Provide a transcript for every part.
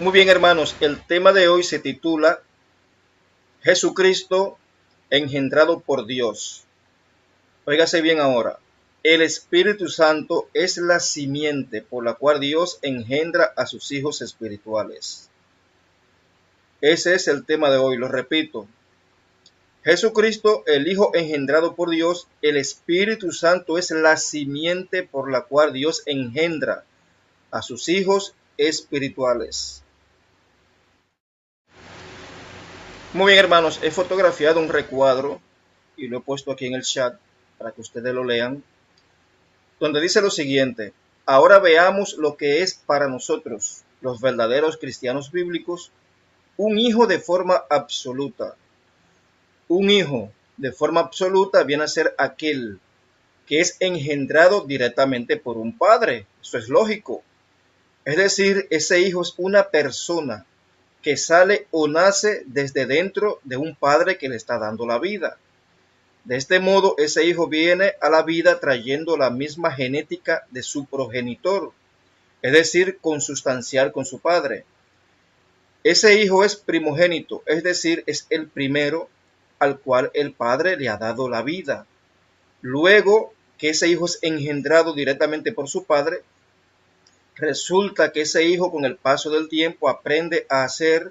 Muy bien, hermanos, el tema de hoy se titula Jesucristo engendrado por Dios. Óigase bien ahora. El Espíritu Santo es la simiente por la cual Dios engendra a sus hijos espirituales. Ese es el tema de hoy, lo repito. Jesucristo, el Hijo engendrado por Dios, el Espíritu Santo es la simiente por la cual Dios engendra a sus hijos espirituales. Muy bien, hermanos, he fotografiado un recuadro y lo he puesto aquí en el chat para que ustedes lo lean, donde dice lo siguiente: ahora veamos lo que es para nosotros, los verdaderos cristianos bíblicos, un hijo de forma absoluta. Un hijo de forma absoluta viene a ser aquel que es engendrado directamente por un padre. Eso es lógico. Es decir, ese hijo es una persona que sale o nace desde dentro de un padre que le está dando la vida. De este modo, ese hijo viene a la vida trayendo la misma genética de su progenitor, es decir, consustancial con su padre. Ese hijo es primogénito, es decir, es el primero al cual el padre le ha dado la vida. Luego que ese hijo es engendrado directamente por su padre, resulta que ese hijo con el paso del tiempo aprende a hacer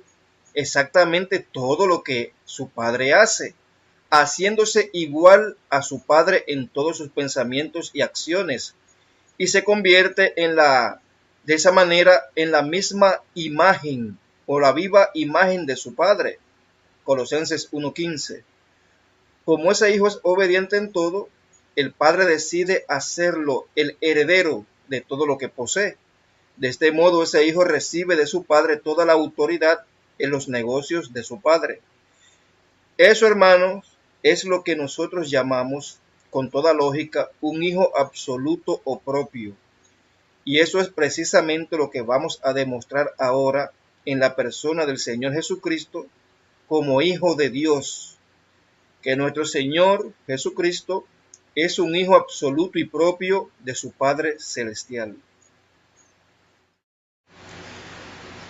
exactamente todo lo que su padre hace, haciéndose igual a su padre en todos sus pensamientos y acciones, y se convierte de esa manera en la misma imagen o la viva imagen de su padre. Colosenses 1:15. Como ese hijo es obediente en todo, el padre decide hacerlo el heredero de todo lo que posee. De este modo, ese hijo recibe de su padre toda la autoridad en los negocios de su padre. Eso, hermanos, es lo que nosotros llamamos, con toda lógica, un hijo absoluto o propio. Y eso es precisamente lo que vamos a demostrar ahora en la persona del Señor Jesucristo como Hijo de Dios. Que nuestro Señor Jesucristo es un hijo absoluto y propio de su Padre Celestial.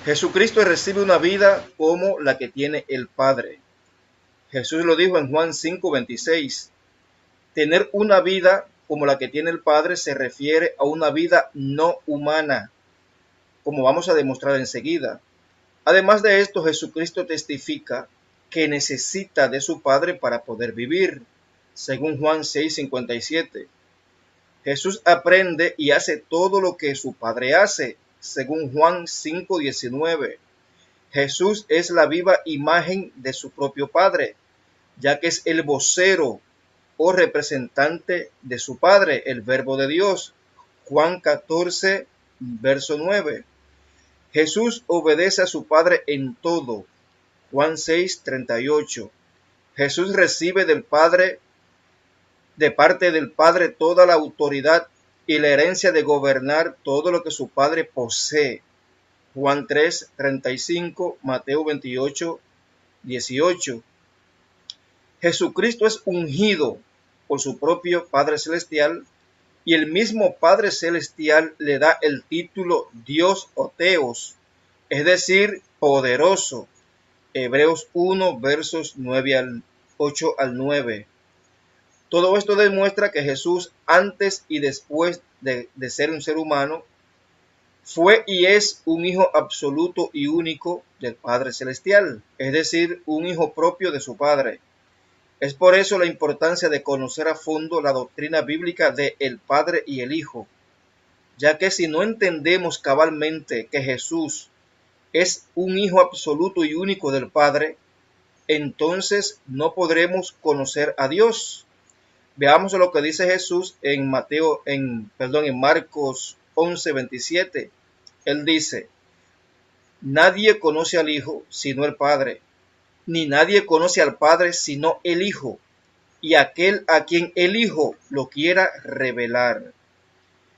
Jesucristo recibe una vida como la que tiene el Padre. Jesús lo dijo en Juan 5:26. Tener una vida como la que tiene el Padre se refiere a una vida no humana, como vamos a demostrar enseguida. Además de esto, Jesucristo testifica que necesita de su Padre para poder vivir, según Juan 6:57. Jesús aprende y hace todo lo que su Padre hace, según Juan 5:19. Jesús es la viva imagen de su propio Padre, ya que es el vocero o representante de su Padre, el Verbo de Dios. Juan 14, verso 9. Jesús obedece a su Padre en todo. Juan 6:38. Jesús recibe del Padre, de parte del Padre, toda la autoridad y la herencia de gobernar todo lo que su Padre posee. Juan 3:35, Mateo 28:18. Jesucristo es ungido por su propio Padre Celestial y el mismo Padre Celestial le da el título Dios o Teos, es decir, poderoso. Hebreos 1, versos 8 al 9. Todo esto demuestra que Jesús, antes y después de ser un ser humano, fue y es un hijo absoluto y único del Padre Celestial, es decir, un hijo propio de su Padre. Es por eso la importancia de conocer a fondo la doctrina bíblica de el Padre y el Hijo, ya que si no entendemos cabalmente que Jesús es un hijo absoluto y único del Padre, entonces no podremos conocer a Dios. Veamos lo que dice Jesús en Marcos 11:27. Él dice: nadie conoce al Hijo sino el Padre, ni nadie conoce al Padre sino el Hijo, y aquel a quien el Hijo lo quiera revelar.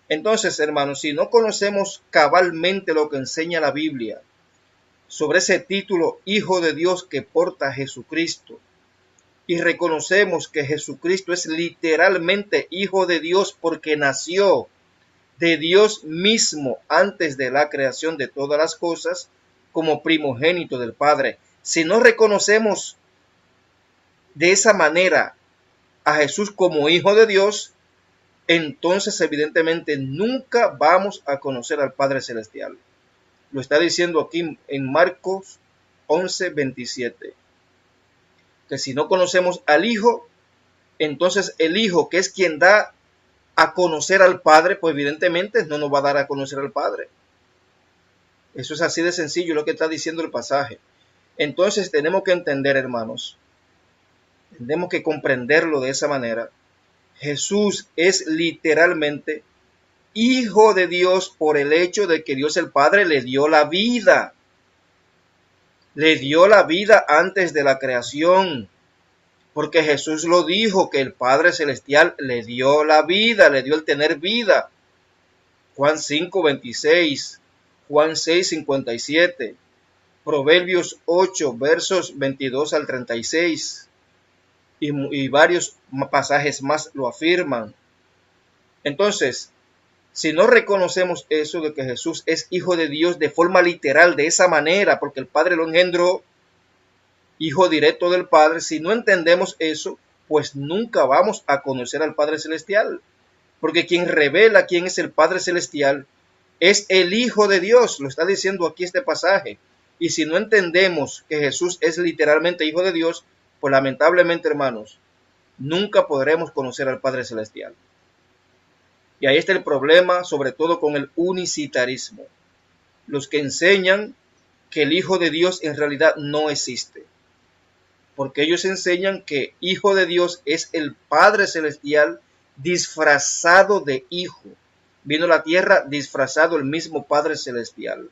Entonces, hermanos, si no conocemos cabalmente lo que enseña la Biblia sobre ese título Hijo de Dios que porta Jesucristo, y reconocemos que Jesucristo es literalmente Hijo de Dios porque nació de Dios mismo antes de la creación de todas las cosas, como primogénito del Padre. Si no reconocemos de esa manera a Jesús como Hijo de Dios, entonces evidentemente nunca vamos a conocer al Padre Celestial. Lo está diciendo aquí en Marcos 11:27. Que si no conocemos al Hijo, entonces el Hijo, que es quien da a conocer al Padre, pues evidentemente no nos va a dar a conocer al Padre. Eso es así de sencillo lo que está diciendo el pasaje. Entonces tenemos que entender, hermanos, tenemos que comprenderlo de esa manera. Jesús es literalmente Hijo de Dios por el hecho de que Dios el Padre le dio la vida. Le dio la vida antes de la creación. Porque Jesús lo dijo, que el Padre Celestial le dio la vida, le dio el tener vida. Juan 5:26, Juan 6:57, Proverbios 8, versos 22 al 36. Y varios pasajes más lo afirman. Entonces, si no reconocemos eso de que Jesús es Hijo de Dios de forma literal, de esa manera, porque el Padre lo engendró, Hijo directo del Padre, si no entendemos eso, pues nunca vamos a conocer al Padre Celestial. Porque quien revela quién es el Padre Celestial es el Hijo de Dios, lo está diciendo aquí este pasaje. Y si no entendemos que Jesús es literalmente Hijo de Dios, pues lamentablemente, hermanos, nunca podremos conocer al Padre Celestial. Y ahí está el problema, sobre todo con el unicitarismo. Los que enseñan que el Hijo de Dios en realidad no existe. Porque ellos enseñan que Hijo de Dios es el Padre Celestial disfrazado de Hijo. Vino a la tierra disfrazado el mismo Padre Celestial.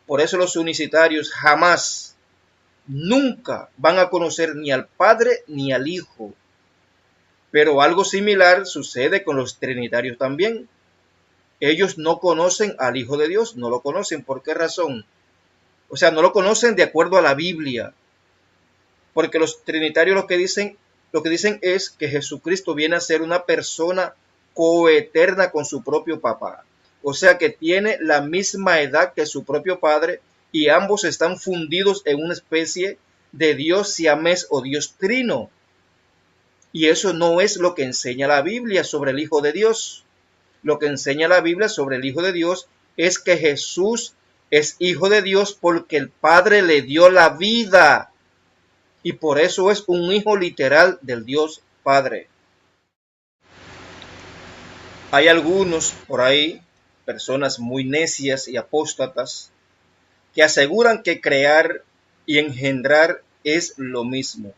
Por eso los unicitarios jamás, nunca van a conocer ni al Padre ni al Hijo. Pero algo similar sucede con los trinitarios también. Ellos no conocen al Hijo de Dios, no lo conocen. ¿Por qué razón? O sea, no lo conocen de acuerdo a la Biblia. Porque los trinitarios lo que dicen es que Jesucristo viene a ser una persona coeterna con su propio papá. O sea que tiene la misma edad que su propio padre y ambos están fundidos en una especie de Dios siamés o Dios trino. Y eso no es lo que enseña la Biblia sobre el Hijo de Dios. Lo que enseña la Biblia sobre el Hijo de Dios es que Jesús es Hijo de Dios porque el Padre le dio la vida. Y por eso es un hijo literal del Dios Padre. Hay algunos por ahí, personas muy necias y apóstatas, que aseguran que crear y engendrar es lo mismo.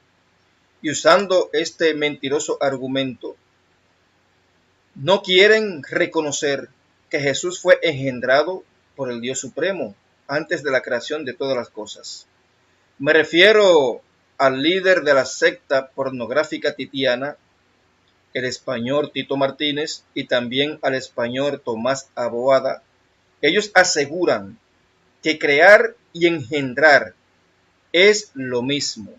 Y usando este mentiroso argumento, no quieren reconocer que Jesús fue engendrado por el Dios Supremo antes de la creación de todas las cosas. Me refiero al líder de la secta pornográfica titiana, el español Tito Martínez, y también al español Tomás Aboada. Ellos aseguran que crear y engendrar es lo mismo.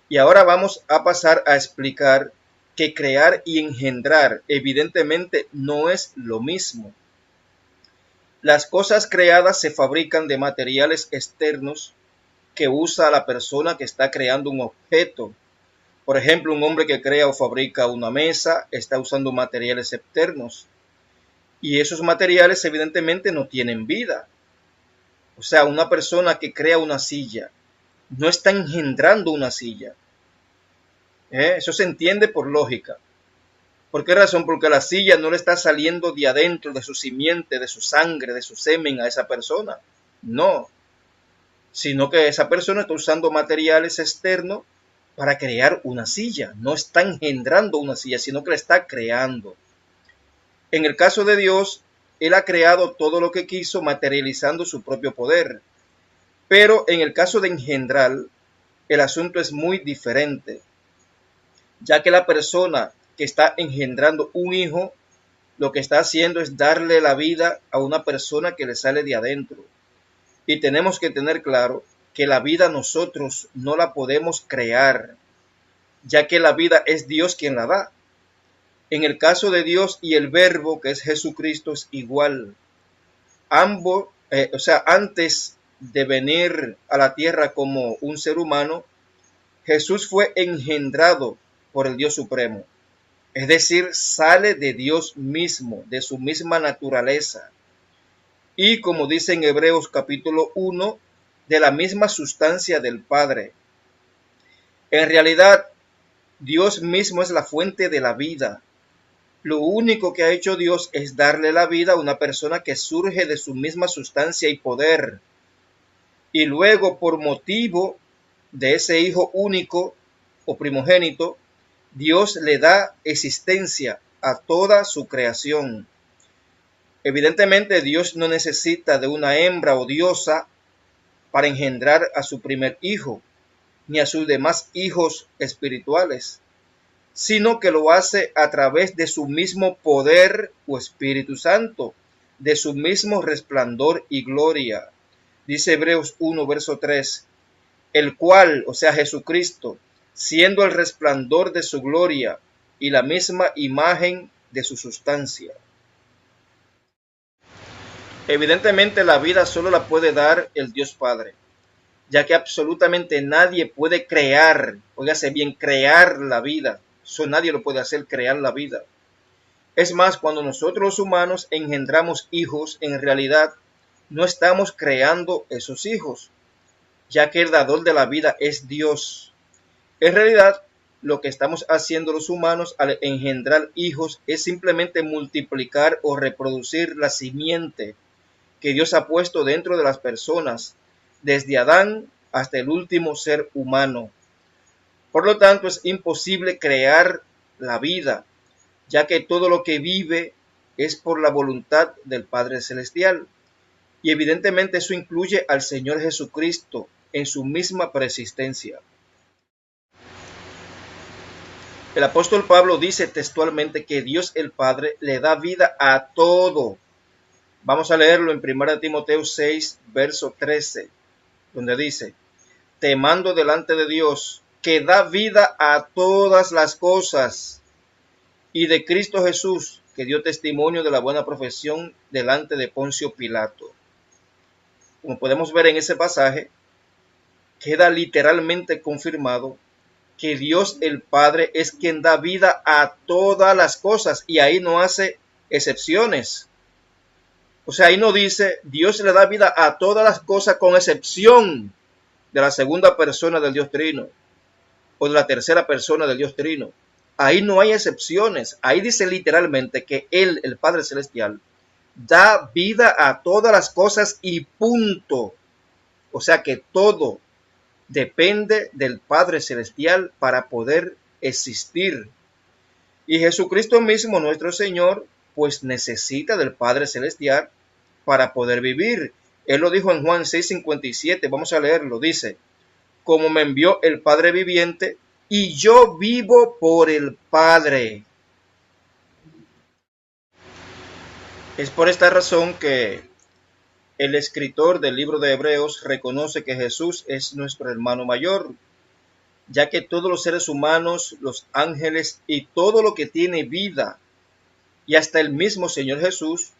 Y ahora vamos a pasar a explicar que crear y engendrar evidentemente no es lo mismo. Las cosas creadas se fabrican de materiales externos que usa la persona que está creando un objeto. Por ejemplo, un hombre que crea o fabrica una mesa está usando materiales externos. Y esos materiales evidentemente no tienen vida. O sea, una persona que crea una silla no está engendrando una silla. Eso se entiende por lógica. ¿Por qué razón? Porque la silla no le está saliendo de adentro, de su simiente, de su sangre, de su semen a esa persona. No. Sino que esa persona está usando materiales externos para crear una silla. No está engendrando una silla, sino que la está creando. En el caso de Dios, Él ha creado todo lo que quiso, materializando su propio poder. Pero en el caso de engendrar, el asunto es muy diferente, ya que la persona que está engendrando un hijo, lo que está haciendo es darle la vida a una persona que le sale de adentro. Y tenemos que tener claro que la vida nosotros no la podemos crear, ya que la vida es Dios quien la da. En el caso de Dios y el Verbo, que es Jesucristo, es igual. Ambos, antes de venir a la tierra como un ser humano, Jesús fue engendrado por el Dios Supremo. Es decir, sale de Dios mismo, de su misma naturaleza. Y como dice en Hebreos capítulo 1, de la misma sustancia del Padre. En realidad, Dios mismo es la fuente de la vida. Lo único que ha hecho Dios es darle la vida a una persona que surge de su misma sustancia y poder. Y luego, por motivo de ese Hijo único o primogénito, Dios le da existencia a toda su creación. Evidentemente, Dios no necesita de una hembra o diosa para engendrar a su primer hijo, ni a sus demás hijos espirituales, sino que lo hace a través de su mismo poder o Espíritu Santo, de su mismo resplandor y gloria. Dice Hebreos 1, verso 3, el cual, o sea Jesucristo, siendo el resplandor de su gloria y la misma imagen de su sustancia. Evidentemente la vida solo la puede dar el Dios Padre, ya que absolutamente nadie puede crear, óigase bien, crear la vida. Eso nadie lo puede hacer, crear la vida. Es más, cuando nosotros los humanos engendramos hijos, en realidad no estamos creando esos hijos, ya que el dador de la vida es Dios. En realidad, lo que estamos haciendo los humanos al engendrar hijos es simplemente multiplicar o reproducir la simiente que Dios ha puesto dentro de las personas, desde Adán hasta el último ser humano. Por lo tanto, es imposible crear la vida, ya que todo lo que vive es por la voluntad del Padre Celestial. Y evidentemente eso incluye al Señor Jesucristo en su misma preexistencia. El apóstol Pablo dice textualmente que Dios el Padre le da vida a todo. Vamos a leerlo en 1 Timoteo 6, verso 13, donde dice, te mando delante de Dios, que da vida a todas las cosas, y de Cristo Jesús, que dio testimonio de la buena profesión delante de Poncio Pilato. Como podemos ver en ese pasaje, queda literalmente confirmado que Dios el Padre es quien da vida a todas las cosas, y ahí no hace excepciones. O sea, ahí no dice, Dios le da vida a todas las cosas con excepción de la segunda persona del Dios Trino o de la tercera persona del Dios Trino. Ahí no hay excepciones. Ahí dice literalmente que Él, el Padre Celestial, da vida a todas las cosas y punto. O sea que todo depende del Padre Celestial para poder existir. Y Jesucristo mismo, nuestro Señor, pues necesita del Padre Celestial para poder vivir. Él lo dijo en Juan 6:57, vamos a leerlo, dice, como me envió el Padre viviente, y yo vivo por el Padre. Es por esta razón que el escritor del libro de Hebreos reconoce que Jesús es nuestro hermano mayor, ya que todos los seres humanos, los ángeles y todo lo que tiene vida, y hasta el mismo Señor Jesús,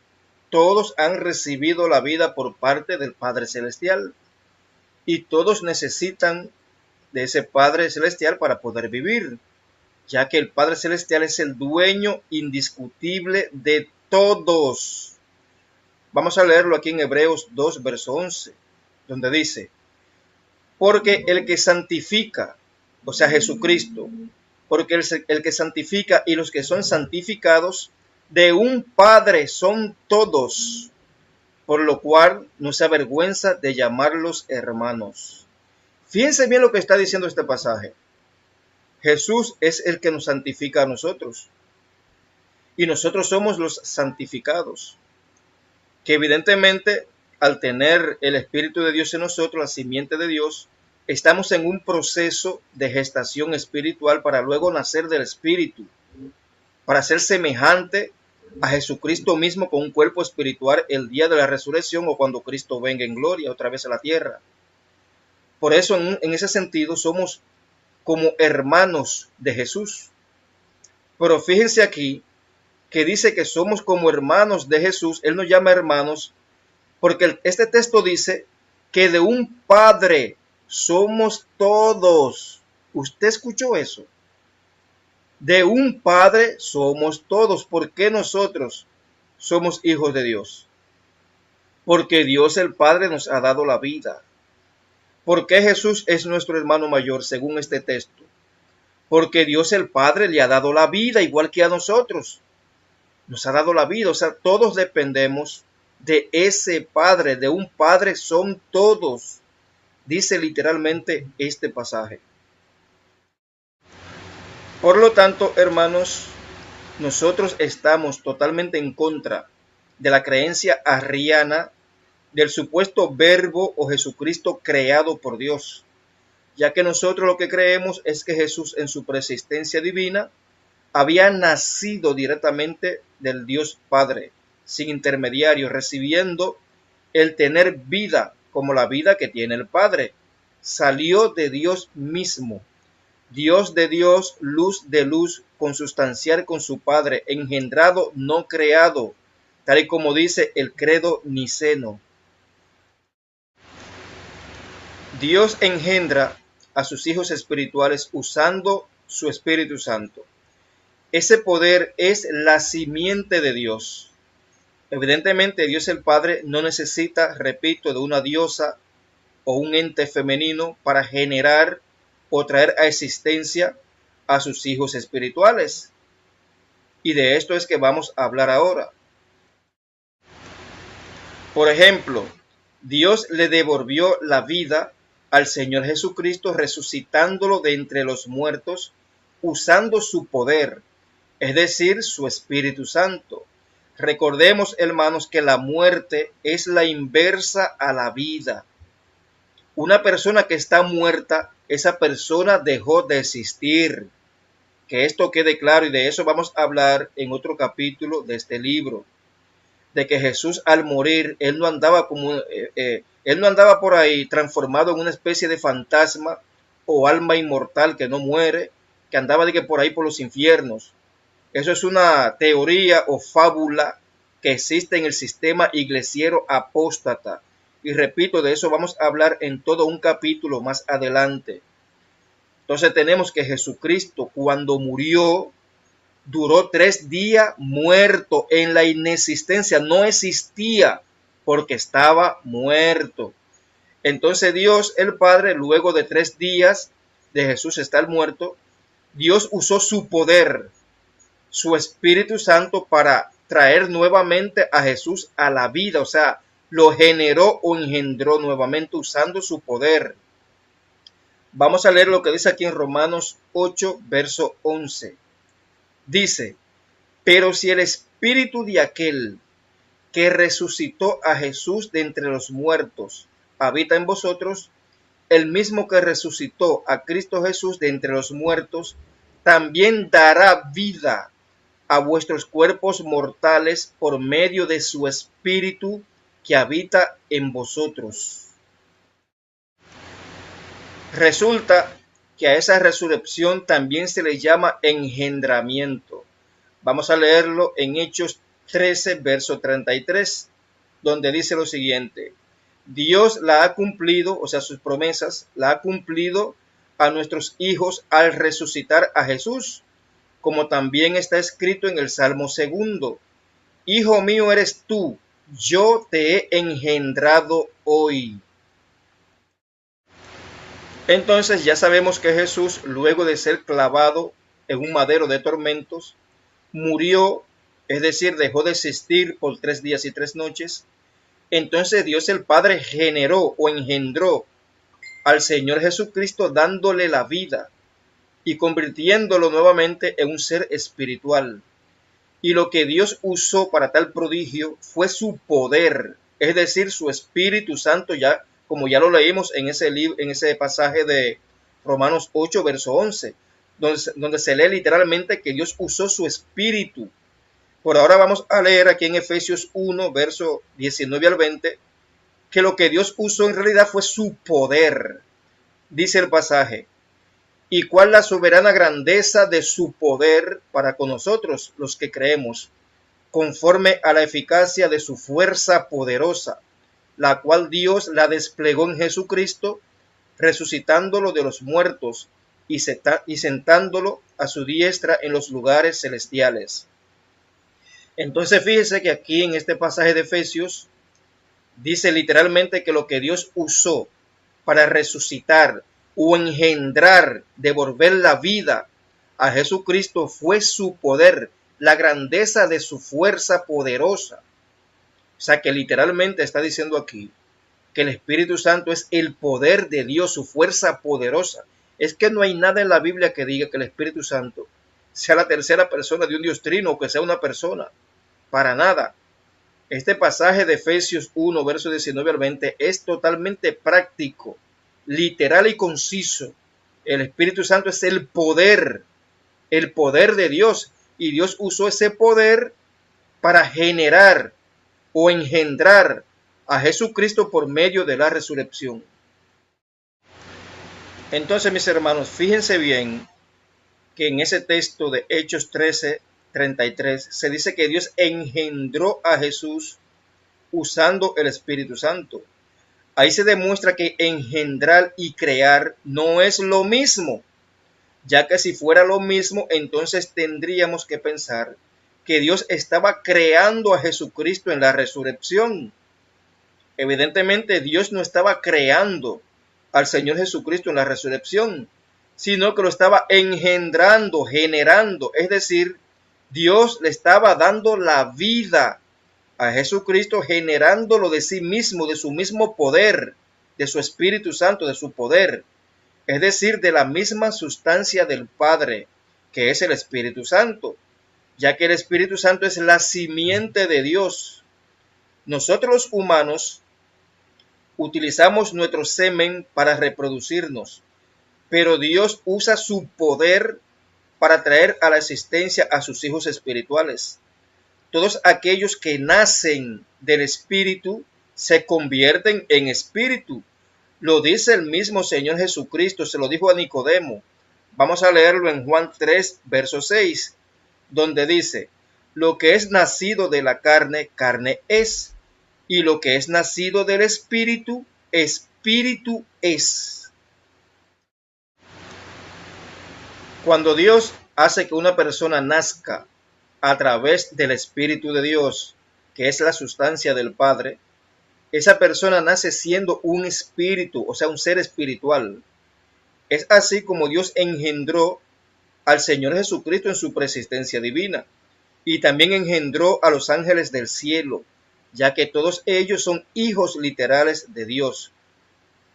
todos han recibido la vida por parte del Padre Celestial, y todos necesitan de ese Padre Celestial para poder vivir, ya que el Padre Celestial es el dueño indiscutible de todos. Vamos a leerlo aquí en Hebreos 2, verso 11, donde dice, porque el que santifica, o sea Jesucristo, porque el que santifica y los que son santificados, de un Padre son todos, por lo cual no se avergüenza de llamarlos hermanos. Fíjense bien lo que está diciendo este pasaje. Jesús es el que nos santifica a nosotros, y nosotros somos los santificados, que evidentemente al tener el Espíritu de Dios en nosotros, la simiente de Dios, estamos en un proceso de gestación espiritual para luego nacer del Espíritu, para ser semejante a Jesucristo mismo con un cuerpo espiritual el día de la resurrección o cuando Cristo venga en gloria otra vez a la tierra. Por eso en ese sentido somos como hermanos de Jesús. Pero fíjense aquí que dice que somos como hermanos de Jesús. Él nos llama hermanos porque este texto dice que de un Padre somos todos. ¿Usted escuchó eso? De un Padre somos todos. ¿Por qué nosotros somos hijos de Dios? Porque Dios el Padre nos ha dado la vida. ¿Por qué Jesús es nuestro hermano mayor según este texto? Porque Dios el Padre le ha dado la vida igual que a nosotros. Nos ha dado la vida, o sea, todos dependemos de ese Padre, de un Padre son todos. Dice literalmente este pasaje. Por lo tanto, hermanos, nosotros estamos totalmente en contra de la creencia arriana del supuesto Verbo o Jesucristo creado por Dios, ya que nosotros lo que creemos es que Jesús en su preexistencia divina había nacido directamente del Dios Padre, sin intermediario, recibiendo el tener vida como la vida que tiene el Padre. Salió de Dios mismo, Dios de Dios, luz de luz, consustancial con su Padre, engendrado, no creado, tal y como dice el credo niceno. Dios engendra a sus hijos espirituales usando su Espíritu Santo. Ese poder es la simiente de Dios. Evidentemente, Dios el Padre no necesita, repito, de una diosa o un ente femenino para generar o traer a existencia a sus hijos espirituales. Y de esto es que vamos a hablar ahora. Por ejemplo, Dios le devolvió la vida al Señor Jesucristo resucitándolo de entre los muertos usando su poder, es decir, su Espíritu Santo. Recordemos, hermanos, que la muerte es la inversa a la vida. Una persona que está muerta, esa persona dejó de existir. Que esto quede claro, y de eso vamos a hablar en otro capítulo de este libro. De que Jesús al morir, él no andaba por ahí transformado en una especie de fantasma o alma inmortal que no muere, que andaba de que por ahí por los infiernos. Eso es una teoría o fábula que existe en el sistema iglesiero apóstata. Y repito, de eso vamos a hablar en todo un capítulo más adelante. Entonces tenemos que Jesucristo cuando murió, duró 3 días muerto en la inexistencia. No existía porque estaba muerto. Entonces Dios el Padre, luego de 3 días de Jesús estar muerto, Dios usó su poder, su Espíritu Santo para traer nuevamente a Jesús a la vida, o sea, lo generó o engendró nuevamente usando su poder. Vamos a leer lo que dice aquí en Romanos 8, verso 11. Dice, pero si el Espíritu de aquel que resucitó a Jesús de entre los muertos habita en vosotros, el mismo que resucitó a Cristo Jesús de entre los muertos, también dará vida a vuestros cuerpos mortales por medio de su Espíritu que habita en vosotros. Resulta que a esa resurrección también se le llama engendramiento. Vamos a leerlo en Hechos 13, verso 33, donde dice lo siguiente. Dios la ha cumplido, o sea, sus promesas, la ha cumplido a nuestros hijos al resucitar a Jesús, como también está escrito en el Salmo 2. Hijo mío eres tú, yo te he engendrado hoy. Entonces ya sabemos que Jesús, luego de ser clavado en un madero de tormentos, murió, es decir, dejó de existir por 3 días y 3 noches. Entonces Dios el Padre generó o engendró al Señor Jesucristo dándole la vida y convirtiéndolo nuevamente en un ser espiritual. Y lo que Dios usó para tal prodigio fue su poder, es decir, su Espíritu Santo, ya como ya lo leímos en ese pasaje de Romanos 8, verso 11, donde se lee literalmente que Dios usó su Espíritu. Por ahora vamos a leer aquí en Efesios 1, verso 19 al 20, que lo que Dios usó en realidad fue su poder. Dice el pasaje, ¿y cuál la soberana grandeza de su poder para con nosotros, los que creemos, conforme a la eficacia de su fuerza poderosa, la cual Dios la desplegó en Jesucristo, resucitándolo de los muertos y sentándolo a su diestra en los lugares celestiales. Entonces fíjese que aquí en este pasaje de Efesios dice literalmente que lo que Dios usó para resucitar o engendrar, devolver la vida a Jesucristo fue su poder, la grandeza de su fuerza poderosa. O sea que literalmente está diciendo aquí que el Espíritu Santo es el poder de Dios, su fuerza poderosa. Es que no hay nada en la Biblia que diga que el Espíritu Santo sea la tercera persona de un Dios trino o que sea una persona. Para nada. Este pasaje de Efesios 1, versos 19 al 20 es totalmente práctico, literal y conciso. El Espíritu Santo es el poder de Dios, y Dios usó ese poder para generar o engendrar a Jesucristo por medio de la resurrección. Entonces, mis hermanos, fíjense bien que en ese texto de Hechos 13:33 se dice que Dios engendró a Jesús usando el Espíritu Santo. Ahí se demuestra que engendrar y crear no es lo mismo, ya que si fuera lo mismo, entonces tendríamos que pensar que Dios estaba creando a Jesucristo en la resurrección. Evidentemente, Dios no estaba creando al Señor Jesucristo en la resurrección, sino que lo estaba engendrando, generando. Es decir, Dios le estaba dando la vida a Jesucristo, generándolo de sí mismo, de su mismo poder, de su Espíritu Santo, de su poder. Es decir, de la misma sustancia del Padre, que es el Espíritu Santo, ya que el Espíritu Santo es la simiente de Dios. Nosotros los humanos utilizamos nuestro semen para reproducirnos, pero Dios usa su poder para traer a la existencia a sus hijos espirituales. Todos aquellos que nacen del Espíritu se convierten en espíritu. Lo dice el mismo Señor Jesucristo, se lo dijo a Nicodemo. Vamos a leerlo en Juan 3, verso 6, donde dice: lo que es nacido de la carne, carne es, y lo que es nacido del Espíritu, espíritu es. Cuando Dios hace que una persona nazca a través del Espíritu de Dios, que es la sustancia del Padre, esa persona nace siendo un espíritu, o sea, un ser espiritual. Es así como Dios engendró al Señor Jesucristo en su preexistencia divina, y también engendró a los ángeles del cielo, ya que todos ellos son hijos literales de Dios.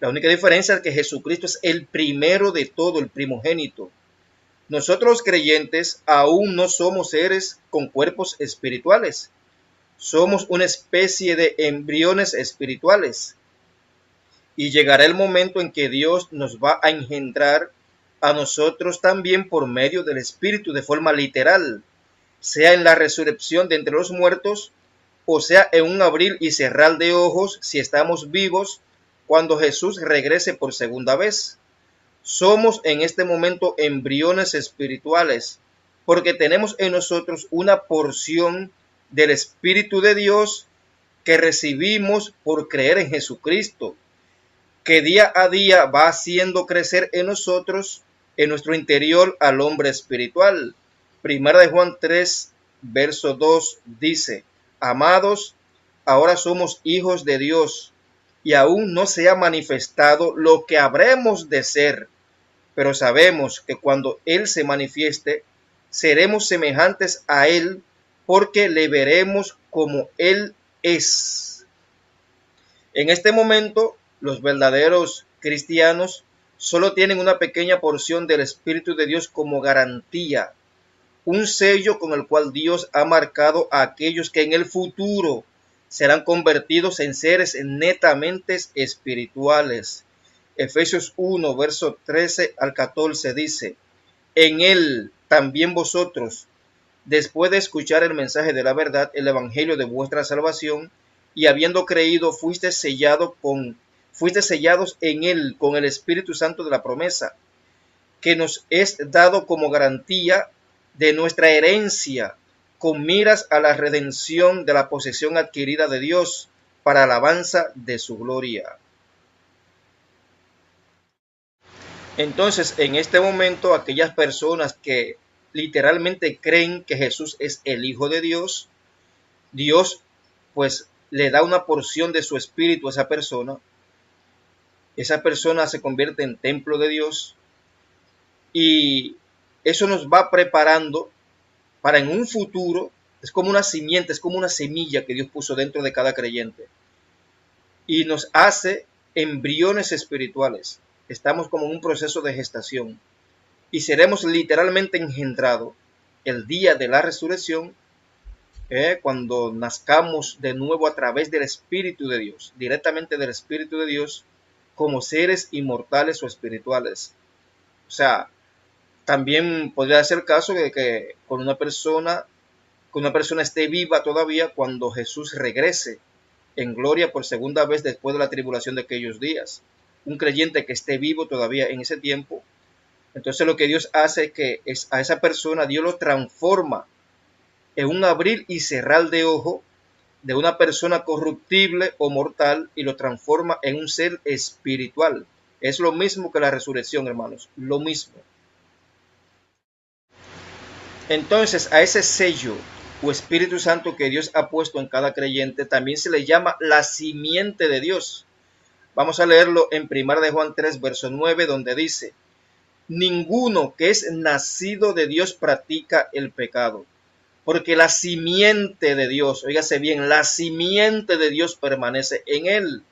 La única diferencia es que Jesucristo es el primero de todo, el primogénito. Nosotros los creyentes aún no somos seres con cuerpos espirituales. Somos una especie de embriones espirituales. Y llegará el momento en que Dios nos va a engendrar a nosotros también por medio del Espíritu de forma literal, sea en la resurrección de entre los muertos, o sea en un abrir y cerrar de ojos si estamos vivos cuando Jesús regrese por segunda vez. Somos en este momento embriones espirituales, porque tenemos en nosotros una porción del Espíritu de Dios que recibimos por creer en Jesucristo, que día a día va haciendo crecer en nosotros, en nuestro interior, al hombre espiritual. Primera de Juan 3, verso 2 dice: amados, ahora somos hijos de Dios, y aún no se ha manifestado lo que habremos de ser, pero sabemos que cuando Él se manifieste, seremos semejantes a Él, porque le veremos como Él es. En este momento, los verdaderos cristianos solo tienen una pequeña porción del Espíritu de Dios como garantía, un sello con el cual Dios ha marcado a aquellos que en el futuro serán convertidos en seres netamente espirituales. Efesios 1, verso 13 al 14 dice: en Él también vosotros, después de escuchar el mensaje de la verdad, el evangelio de vuestra salvación, y habiendo creído, fuisteis sellados en Él con el Espíritu Santo de la promesa, que nos es dado como garantía de nuestra herencia, con miras a la redención de la posesión adquirida de Dios, para alabanza de su gloria. Entonces, en este momento, aquellas personas que literalmente creen que Jesús es el Hijo de Dios, Dios pues le da una porción de su espíritu a esa persona se convierte en templo de Dios y eso nos va preparando para en un futuro, es como una simiente, es como una semilla que Dios puso dentro de cada creyente y nos hace embriones espirituales. Estamos como en un proceso de gestación y seremos literalmente engendrados el día de la resurrección, cuando nazcamos de nuevo a través del Espíritu de Dios, directamente del Espíritu de Dios, como seres inmortales o espirituales. O sea, también podría ser el caso de que con una persona esté viva todavía cuando Jesús regrese en gloria por segunda vez después de la tribulación de aquellos días. Un creyente que esté vivo todavía en ese tiempo, entonces lo que Dios hace es que a esa persona Dios lo transforma en un abrir y cerrar de ojo de una persona corruptible o mortal y lo transforma en un ser espiritual. Es lo mismo que la resurrección, hermanos, lo mismo. Entonces, a ese sello o Espíritu Santo que Dios ha puesto en cada creyente también se le llama la simiente de Dios. Vamos a leerlo en 1 de Juan 3, verso 9, donde dice: ninguno que es nacido de Dios practica el pecado, porque la simiente de Dios, óigase bien, la simiente de Dios permanece en él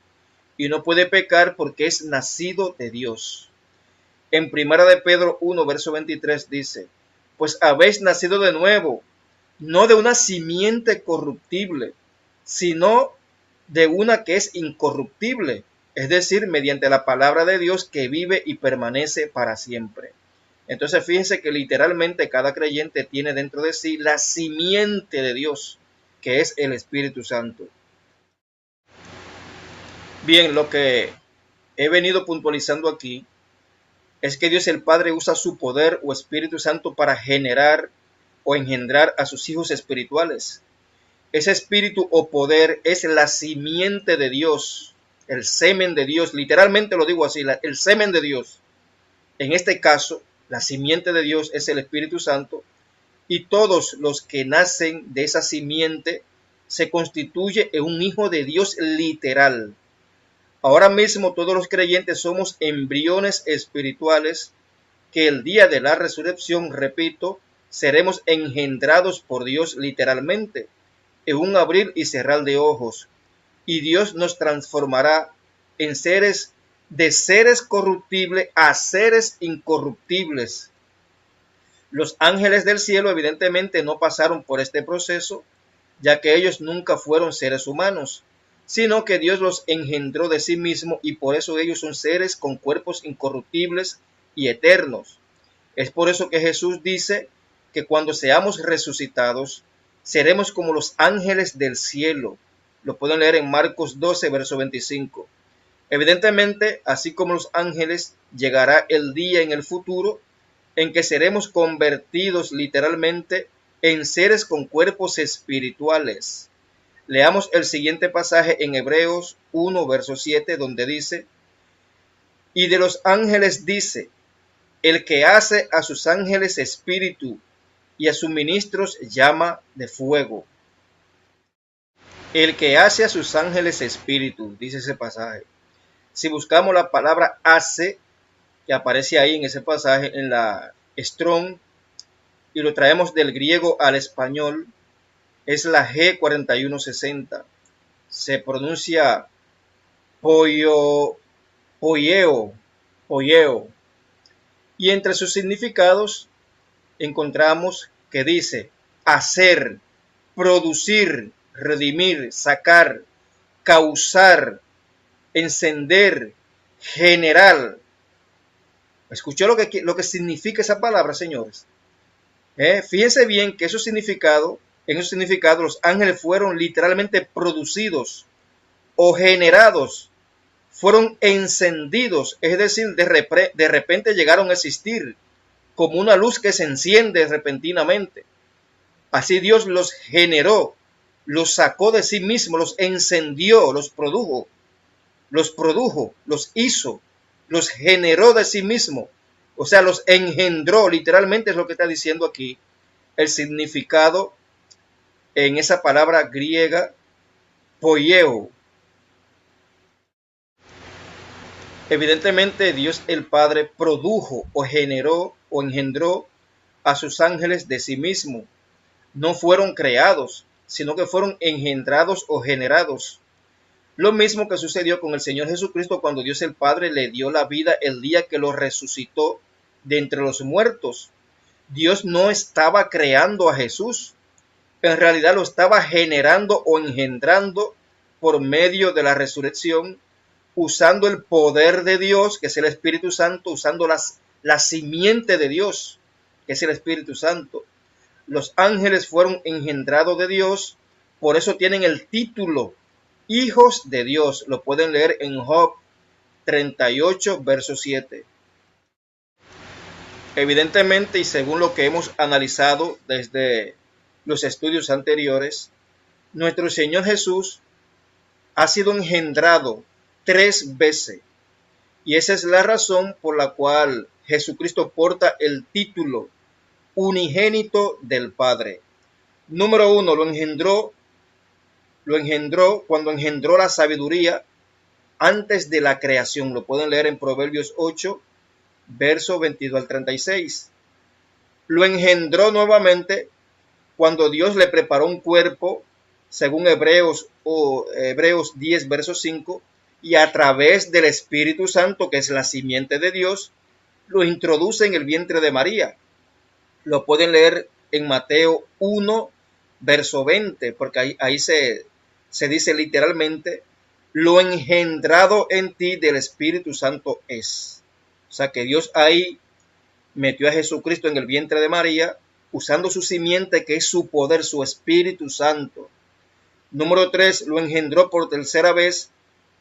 y no puede pecar porque es nacido de Dios. En 1 de Pedro 1, verso 23 dice: pues habéis nacido de nuevo, no de una simiente corruptible, sino de una que es incorruptible, es decir, mediante la palabra de Dios que vive y permanece para siempre. Entonces fíjense que literalmente cada creyente tiene dentro de sí la simiente de Dios, que es el Espíritu Santo. Bien, lo que he venido puntualizando aquí es que Dios el Padre usa su poder o Espíritu Santo para generar o engendrar a sus hijos espirituales. Ese espíritu o poder es la simiente de Dios, el semen de Dios, literalmente lo digo así, el semen de Dios. En este caso, la simiente de Dios es el Espíritu Santo y todos los que nacen de esa simiente se constituye en un hijo de Dios literal. Ahora mismo todos los creyentes somos embriones espirituales que el día de la resurrección, repito, seremos engendrados por Dios literalmente en un abrir y cerrar de ojos y Dios nos transformará en seres de seres corruptibles a seres incorruptibles. Los ángeles del cielo evidentemente no pasaron por este proceso, ya que ellos nunca fueron seres humanos, sino que Dios los engendró de sí mismo y por eso ellos son seres con cuerpos incorruptibles y eternos. Es por eso que Jesús dice que cuando seamos resucitados, seremos como los ángeles del cielo. Lo pueden leer en Marcos 12, verso 25. Evidentemente, así como los ángeles, llegará el día en el futuro en que seremos convertidos literalmente en seres con cuerpos espirituales. Leamos el siguiente pasaje en Hebreos 1, verso 7, donde dice: y de los ángeles dice, el que hace a sus ángeles espíritu y a sus ministros llama de fuego. El que hace a sus ángeles espíritu, dice ese pasaje. Si buscamos la palabra hace, que aparece ahí en ese pasaje en la Strong, y lo traemos del griego al español, es la G4160. Se pronuncia poieo. Y entre sus significados encontramos que dice hacer, producir, redimir, sacar, causar, encender, generar. ¿Escuchó lo que significa esa palabra, señores? Fíjense bien que en esos significados los ángeles fueron literalmente producidos o generados, fueron encendidos, es decir, de repente llegaron a existir como una luz que se enciende repentinamente. Así Dios los generó, los sacó de sí mismo, los encendió, los produjo, los hizo, los generó de sí mismo. O sea, los engendró, literalmente es lo que está diciendo aquí el significado en esa palabra griega, poieo. Evidentemente Dios el Padre produjo o generó o engendró a sus ángeles de sí mismo. No fueron creados, sino que fueron engendrados o generados. Lo mismo que sucedió con el Señor Jesucristo cuando Dios el Padre le dio la vida el día que lo resucitó de entre los muertos. Dios no estaba creando a Jesús, en realidad lo estaba generando o engendrando por medio de la resurrección, usando el poder de Dios, que es el Espíritu Santo, usando la simiente de Dios, que es el Espíritu Santo. Los ángeles fueron engendrados de Dios, por eso tienen el título hijos de Dios. Lo pueden leer en Job 38, verso 7. Evidentemente, y según lo que hemos analizado desde los estudios anteriores, nuestro Señor Jesús ha sido engendrado 3 veces. Y esa es la razón por la cual Jesucristo porta el título unigénito del Padre. Número 1, lo engendró cuando engendró la sabiduría antes de la creación. Lo pueden leer en Proverbios 8, verso 22 al 36. Lo engendró nuevamente cuando Dios le preparó un cuerpo, según Hebreos 10, verso 5, y a través del Espíritu Santo, que es la simiente de Dios, lo introduce en el vientre de María. Lo pueden leer en Mateo 1, verso 20, porque ahí se dice literalmente, lo engendrado en ti del Espíritu Santo es. O sea que Dios ahí metió a Jesucristo en el vientre de María, usando su simiente, que es su poder, su Espíritu Santo. Número 3, lo engendró por tercera vez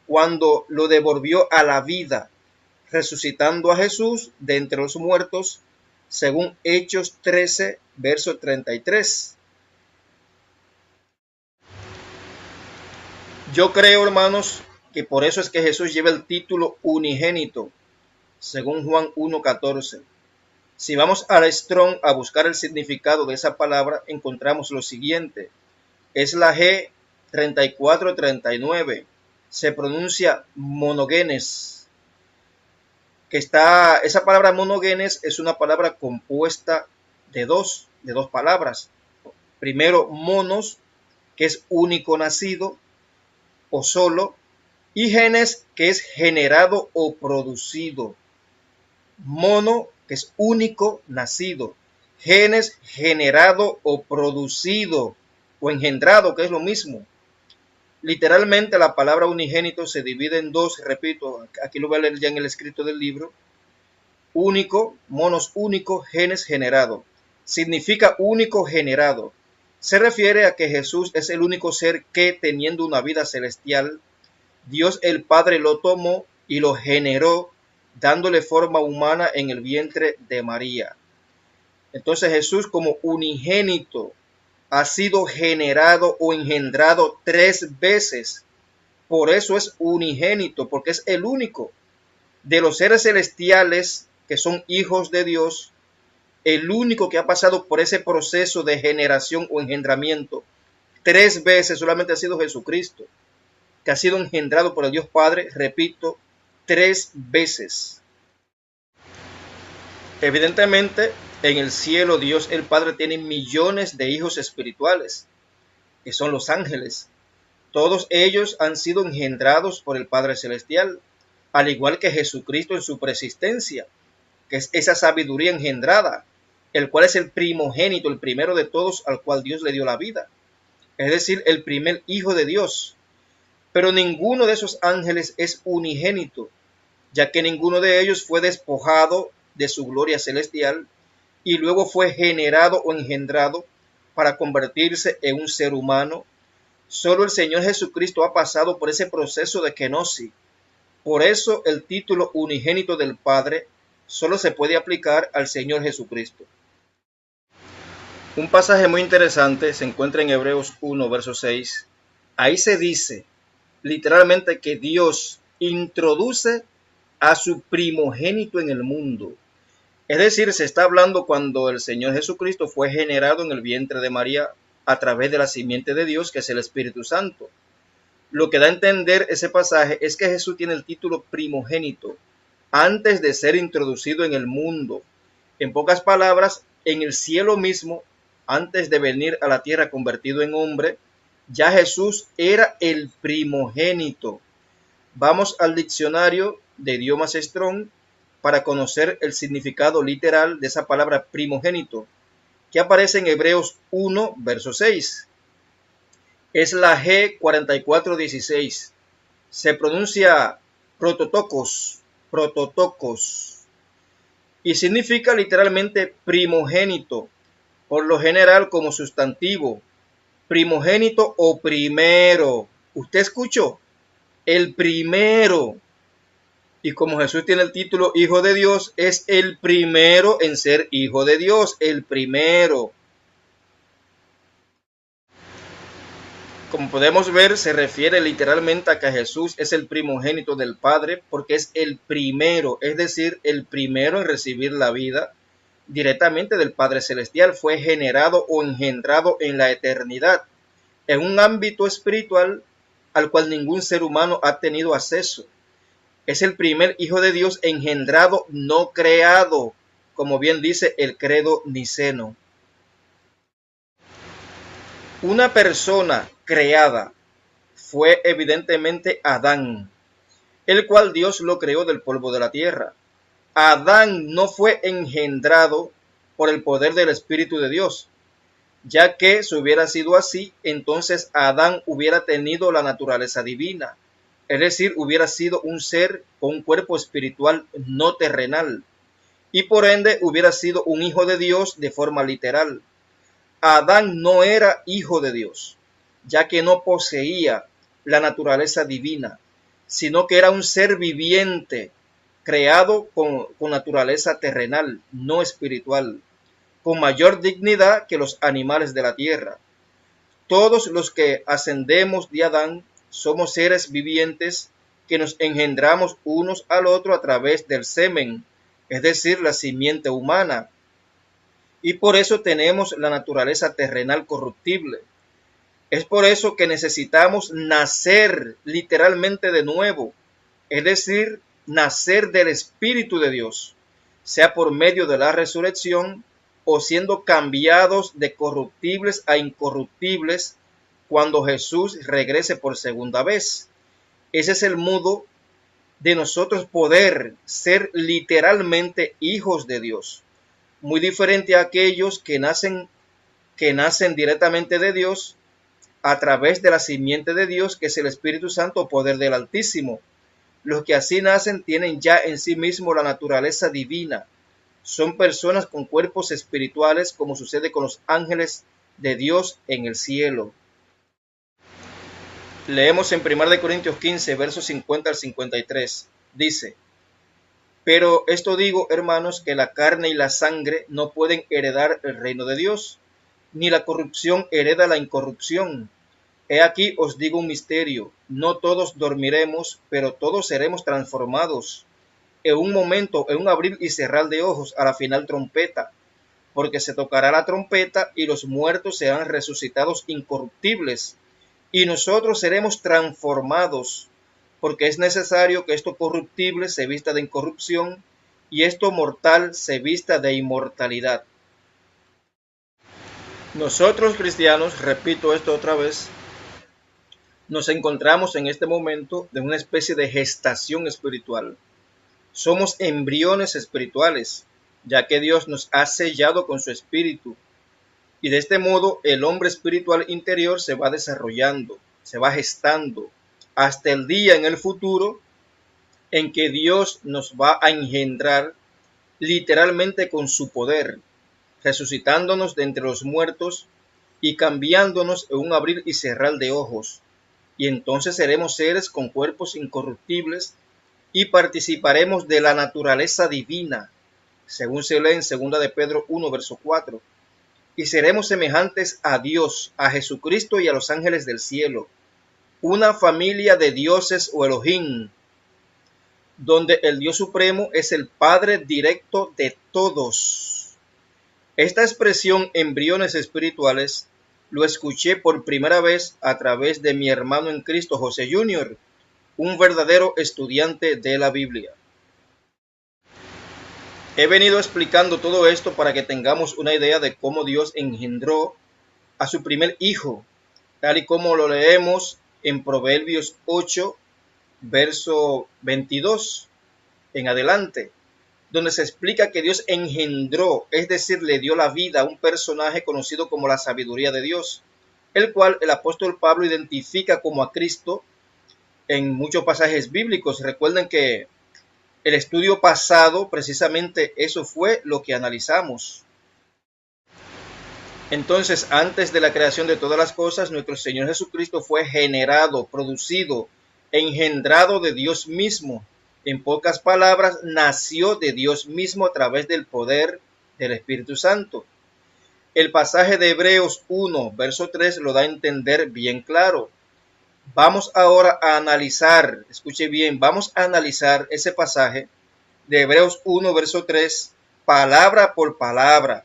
cuando lo devolvió a la vida, resucitando a Jesús de entre los muertos, según Hechos 13, verso 33. Yo creo, hermanos, que por eso es que Jesús lleva el título unigénito, según Juan 1:14. Si vamos al Strong a buscar el significado de esa palabra, encontramos lo siguiente. Es la G3439. Se pronuncia monogenes. Esa palabra monogenes es una palabra compuesta de dos palabras. Primero, monos, que es único nacido o solo, y genes, que es generado o producido. Mono, que es único nacido. Genes, generado o producido, o engendrado, que es lo mismo. Literalmente la palabra unigénito se divide en dos, repito, aquí lo voy a leer ya en el escrito del libro. Único, monos único, genes generado. Significa único generado. Se refiere a que Jesús es el único ser que, teniendo una vida celestial, Dios el Padre lo tomó y lo generó, dándole forma humana en el vientre de María. Entonces Jesús, como unigénito, ha sido generado o engendrado 3 veces. Por eso es unigénito, porque es el único de los seres celestiales que son hijos de Dios, el único que ha pasado por ese proceso de generación o engendramiento 3 veces. Solamente ha sido Jesucristo, que ha sido engendrado por el Dios Padre, repito, 3 veces. Evidentemente, en el cielo Dios el Padre tiene millones de hijos espirituales, que son los ángeles. Todos ellos han sido engendrados por el Padre Celestial, al igual que Jesucristo en su preexistencia, que es esa sabiduría engendrada, el cual es el primogénito, el primero de todos, al cual Dios le dio la vida, es decir, el primer hijo de Dios. Pero ninguno de esos ángeles es unigénito, ya que ninguno de ellos fue despojado de su gloria celestial y luego fue generado o engendrado para convertirse en un ser humano. Solo el Señor Jesucristo ha pasado por ese proceso de kenosis. Por eso el título unigénito del Padre solo se puede aplicar al Señor Jesucristo. Un pasaje muy interesante se encuentra en Hebreos 1, verso 6. Ahí se dice literalmente que Dios introduce a su primogénito en el mundo. Es decir, se está hablando cuando el Señor Jesucristo fue generado en el vientre de María a través de la simiente de Dios, que es el Espíritu Santo. Lo que da a entender ese pasaje es que Jesús tiene el título primogénito antes de ser introducido en el mundo. En pocas palabras, en el cielo mismo, antes de venir a la tierra convertido en hombre, ya Jesús era el primogénito. Vamos al diccionario de idiomas Strong para conocer el significado literal de esa palabra primogénito, que aparece en Hebreos 1, verso 6. Es la G4416. Se pronuncia prototokos, y significa literalmente primogénito, por lo general como sustantivo, primogénito o primero. ¿Usted escuchó? El primero. Y como Jesús tiene el título Hijo de Dios, es el primero en ser Hijo de Dios, el primero. Como podemos ver, se refiere literalmente a que Jesús es el primogénito del Padre porque es el primero, es decir, el primero en recibir la vida directamente del Padre Celestial. Fue generado o engendrado en la eternidad, en un ámbito espiritual al cual ningún ser humano ha tenido acceso. Es el primer Hijo de Dios engendrado, no creado, como bien dice el credo niceno. Una persona creada fue evidentemente Adán, el cual Dios lo creó del polvo de la tierra. Adán no fue engendrado por el poder del Espíritu de Dios, ya que si hubiera sido así, entonces Adán hubiera tenido la naturaleza divina, es decir, hubiera sido un ser con un cuerpo espiritual no terrenal, y por ende hubiera sido un hijo de Dios de forma literal. Adán no era hijo de Dios, ya que no poseía la naturaleza divina, sino que era un ser viviente, creado con naturaleza terrenal, no espiritual, con mayor dignidad que los animales de la tierra. Todos los que ascendemos de Adán somos seres vivientes que nos engendramos unos al otro a través del semen, es decir, la simiente humana. Y por eso tenemos la naturaleza terrenal corruptible. Es por eso que necesitamos nacer literalmente de nuevo, es decir, nacer del Espíritu de Dios, sea por medio de la resurrección o siendo cambiados de corruptibles a incorruptibles cuando Jesús regrese por segunda vez. Ese es el modo de nosotros poder ser literalmente hijos de Dios, muy diferente a aquellos que nacen directamente de Dios a través de la simiente de Dios, que es el Espíritu Santo, poder del Altísimo. Los que así nacen tienen ya en sí mismo la naturaleza divina. Son personas con cuerpos espirituales, como sucede con los ángeles de Dios en el cielo. Leemos en 1 Corintios 15, versos 50 al 53. Dice: pero esto digo, hermanos, que la carne y la sangre no pueden heredar el reino de Dios, ni la corrupción hereda la incorrupción. He aquí os digo un misterio: no todos dormiremos, pero todos seremos transformados. En un momento, en un abrir y cerrar de ojos, a la final trompeta, porque se tocará la trompeta y los muertos serán resucitados incorruptibles, y nosotros seremos transformados, porque es necesario que esto corruptible se vista de incorrupción y esto mortal se vista de inmortalidad. Nosotros cristianos, repito esto otra vez, nos encontramos en este momento de una especie de gestación espiritual. Somos embriones espirituales, ya que Dios nos ha sellado con su espíritu. Y de este modo el hombre espiritual interior se va desarrollando, se va gestando, hasta el día en el futuro en que Dios nos va a engendrar literalmente con su poder, resucitándonos de entre los muertos y cambiándonos en un abrir y cerrar de ojos. Y entonces seremos seres con cuerpos incorruptibles y participaremos de la naturaleza divina, según se lee en 2 de Pedro 1, verso 4. y seremos semejantes a Dios, a Jesucristo y a los ángeles del cielo, una familia de dioses o Elohim, donde el Dios supremo es el Padre directo de todos. Esta expresión embriones espirituales lo escuché por primera vez a través de mi hermano en Cristo, José Jr., un verdadero estudiante de la Biblia. He venido explicando todo esto para que tengamos una idea de cómo Dios engendró a su primer hijo, tal y como lo leemos en Proverbios 8, verso 22 en adelante, donde se explica que Dios engendró, es decir, le dio la vida a un personaje conocido como la sabiduría de Dios, el cual el apóstol Pablo identifica como a Cristo en muchos pasajes bíblicos. Recuerden que el estudio pasado, precisamente eso fue lo que analizamos. Entonces, antes de la creación de todas las cosas, nuestro Señor Jesucristo fue generado, producido, engendrado de Dios mismo. En pocas palabras, nació de Dios mismo a través del poder del Espíritu Santo. El pasaje de Hebreos 1, verso 3 lo da a entender bien claro. Vamos ahora a analizar, escuche bien, vamos a analizar ese pasaje de Hebreos 1, verso 3, palabra por palabra,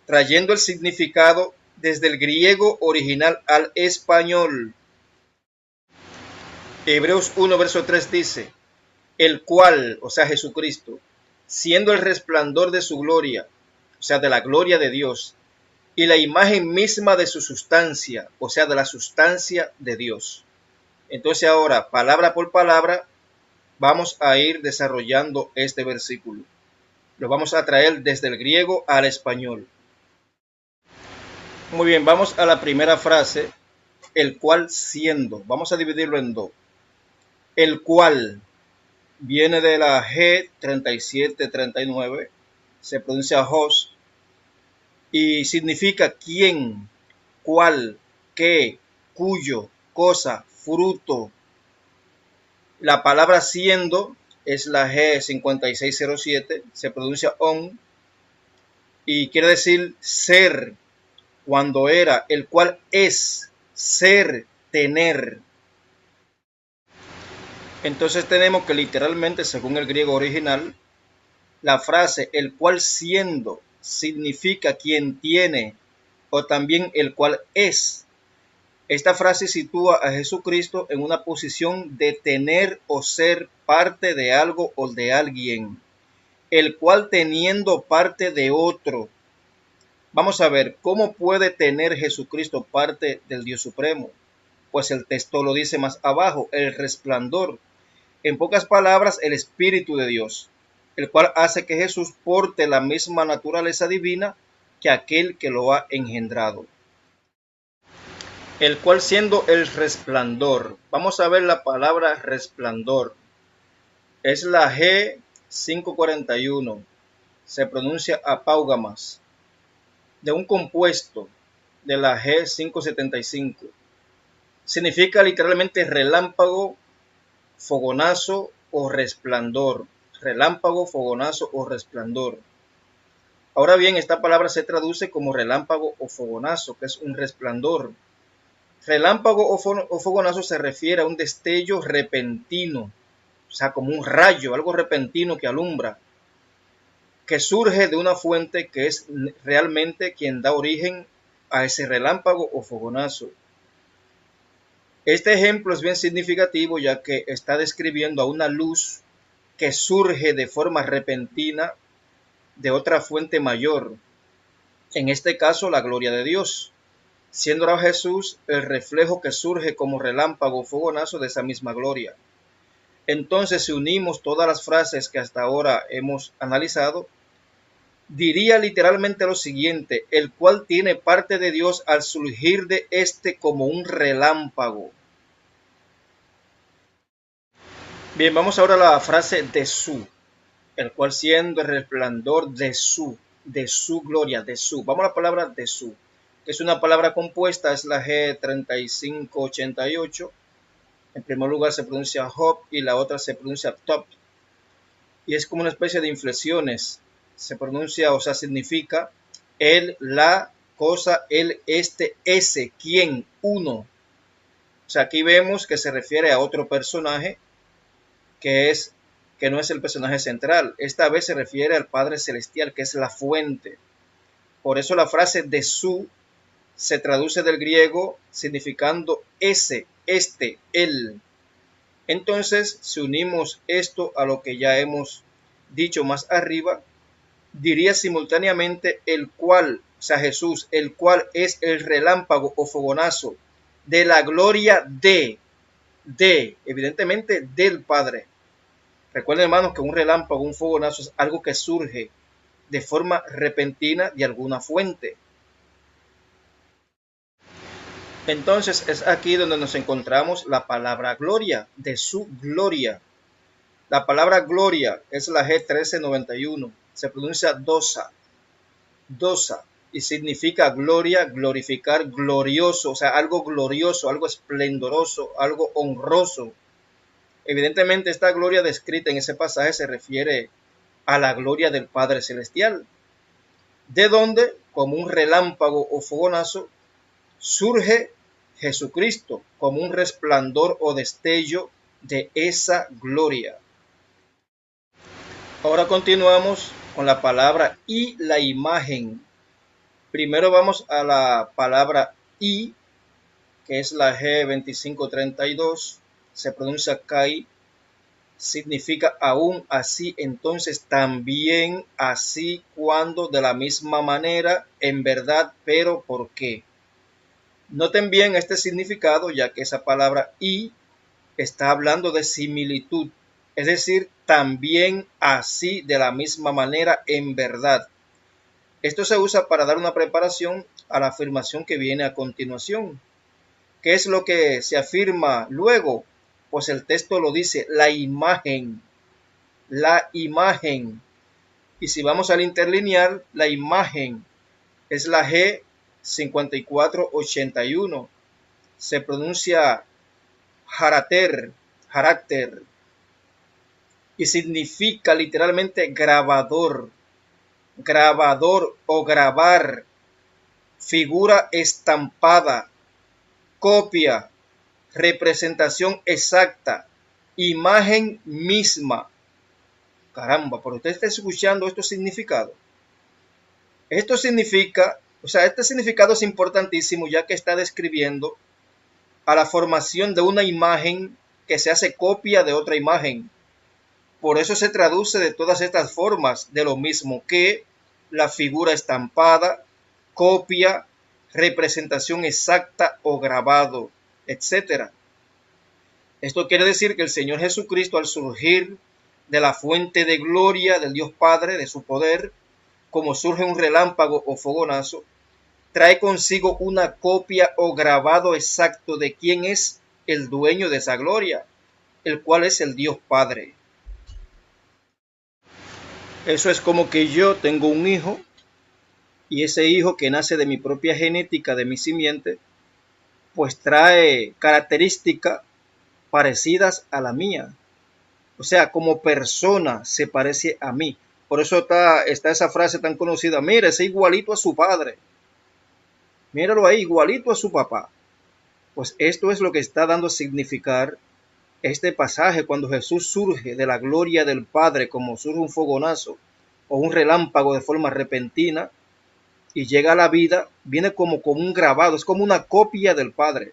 trayendo el significado desde el griego original al español. Hebreos 1, verso 3 dice, el cual, o sea, Jesucristo, siendo el resplandor de su gloria, o sea, de la gloria de Dios, y la imagen misma de su sustancia, o sea, de la sustancia de Dios. Entonces ahora, palabra por palabra, vamos a ir desarrollando este versículo. Lo vamos a traer desde el griego al español. Muy bien, vamos a la primera frase, el cual siendo. Vamos a dividirlo en dos. El cual viene de la G3739, se pronuncia Jos, y significa quién, cuál, qué, cuyo, cosa, fruto. La palabra siendo es la G5607, se pronuncia on, y quiere decir ser, cuando era, el cual es, ser, tener. Entonces tenemos que literalmente, según el griego original, la frase el cual siendo significa quien tiene o también el cual es. Esta frase sitúa a Jesucristo en una posición de tener o ser parte de algo o de alguien, el cual teniendo parte de otro. Vamos a ver, ¿cómo puede tener Jesucristo parte del Dios Supremo? Pues el texto lo dice más abajo, el resplandor. En pocas palabras, el Espíritu de Dios, el cual hace que Jesús porte la misma naturaleza divina que aquel que lo ha engendrado. El cual siendo el resplandor. Vamos a ver la palabra resplandor. Es la G541. Se pronuncia apaugamas. De un compuesto de la G575. Significa literalmente relámpago, fogonazo o resplandor. Relámpago, fogonazo o resplandor. Ahora bien, esta palabra se traduce como relámpago o fogonazo, que es un resplandor. Relámpago o fogonazo se refiere a un destello repentino, o sea, como un rayo, algo repentino que alumbra, que surge de una fuente que es realmente quien da origen a ese relámpago o fogonazo. Este ejemplo es bien significativo ya que está describiendo a una luz que surge de forma repentina de otra fuente mayor, en este caso la gloria de Dios, siendo ahora Jesús el reflejo que surge como relámpago o fogonazo de esa misma gloria. Entonces, si unimos todas las frases que hasta ahora hemos analizado, diría literalmente lo siguiente, el cual tiene parte de Dios al surgir de este como un relámpago. Bien, vamos ahora a la frase de su, el cual siendo el resplandor de su gloria, de su. Vamos a la palabra de su, que es una palabra compuesta, es la G3588. En primer lugar se pronuncia hop y la otra se pronuncia top. Y es como una especie de inflexiones. Se pronuncia, o sea, significa el, la, cosa, él, este, ese, quién, uno. O sea, aquí vemos que se refiere a otro personaje que no es el personaje central. Esta vez se refiere al Padre Celestial, que es la fuente. Por eso la frase de su se traduce del griego significando ese, este, él. Entonces, si unimos esto a lo que ya hemos dicho más arriba, diría simultáneamente el cual, o sea, Jesús, el cual es el relámpago o fogonazo de la gloria evidentemente del Padre. Recuerden, hermanos, que un relámpago, un fogonazo es algo que surge de forma repentina de alguna fuente. Entonces es aquí donde nos encontramos la palabra gloria, de su gloria. La palabra gloria es la G1391, se pronuncia dosa, y significa gloria, glorificar, glorioso, o sea, algo glorioso, algo esplendoroso, algo honroso. Evidentemente esta gloria descrita en ese pasaje se refiere a la gloria del Padre Celestial, de donde, como un relámpago o fogonazo, surge Jesucristo como un resplandor o destello de esa gloria. Ahora continuamos con la palabra y la imagen. Primero vamos a la palabra y, que es la G2532, se pronuncia kai, significa aún, así, entonces, también, así, cuando, de la misma manera, en verdad, pero, ¿por qué? Noten bien este significado, ya que esa palabra y está hablando de similitud, es decir, también, así, de la misma manera, en verdad. Esto se usa para dar una preparación a la afirmación que viene a continuación. ¿Qué es lo que se afirma luego? Pues el texto lo dice, la imagen. La imagen. Y si vamos al interlineal, la imagen es la G5481. Se pronuncia carácter y significa literalmente grabador o grabar, figura estampada, copia, representación exacta, imagen misma. Caramba, pero usted está escuchando estos significados. Esto significa, este significado es importantísimo, ya que está describiendo a la formación de una imagen que se hace copia de otra imagen. Por eso se traduce de todas estas formas de lo mismo que la figura estampada, copia, representación exacta o grabado, etc. Esto quiere decir que el Señor Jesucristo, al surgir de la fuente de gloria del Dios Padre, de su poder, como surge un relámpago o fogonazo, trae consigo una copia o grabado exacto de quién es el dueño de esa gloria, el cual es el Dios Padre. Eso es como que yo tengo un hijo y ese hijo que nace de mi propia genética, de mi simiente, pues trae características parecidas a la mía. O sea, como persona se parece a mí. Por eso está esa frase tan conocida, mira, es igualito a su padre. Míralo ahí, igualito a su papá. Pues esto es lo que está dando a significar este pasaje cuando Jesús surge de la gloria del Padre, como surge un fogonazo o un relámpago de forma repentina y llega a la vida, viene como un grabado, es como una copia del Padre.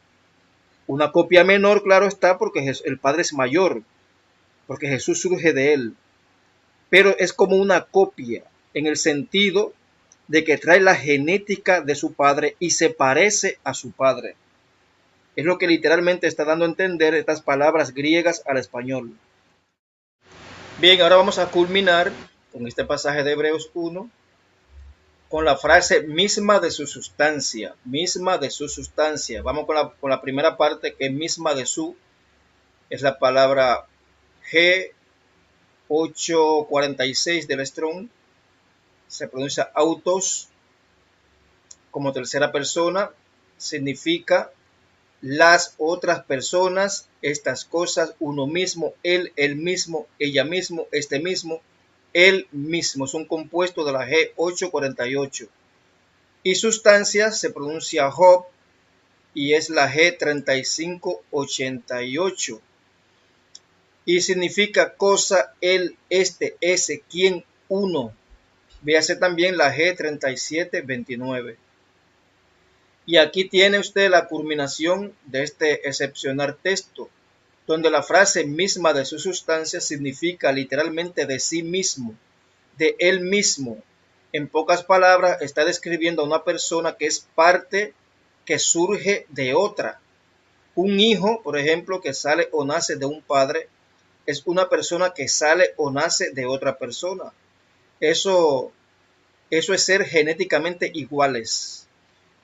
Una copia menor, claro está, porque el Padre es mayor, porque Jesús surge de él. Pero es como una copia en el sentido de que trae la genética de su Padre y se parece a su Padre. Es lo que literalmente está dando a entender estas palabras griegas al español. Bien, ahora vamos a culminar con este pasaje de Hebreos 1 con la frase misma de su sustancia, misma de su sustancia. Vamos con la primera parte, que es misma de su, es la palabra G846 del Strong, se pronuncia autos, como tercera persona, significa las otras personas, estas cosas, uno mismo, él, el mismo, ella mismo, este mismo, él mismo. Es un compuesto de la G848. Y sustancia se pronuncia Job y es la G3588. Y significa cosa, él, este, ese, quién, uno. Véase también la G3729. Y aquí tiene usted la culminación de este excepcional texto, donde la frase misma de su sustancia significa literalmente de sí mismo, de él mismo. En pocas palabras, está describiendo a una persona que es parte, que surge de otra. Un hijo, por ejemplo, que sale o nace de un padre, es una persona que sale o nace de otra persona. Eso es ser genéticamente iguales.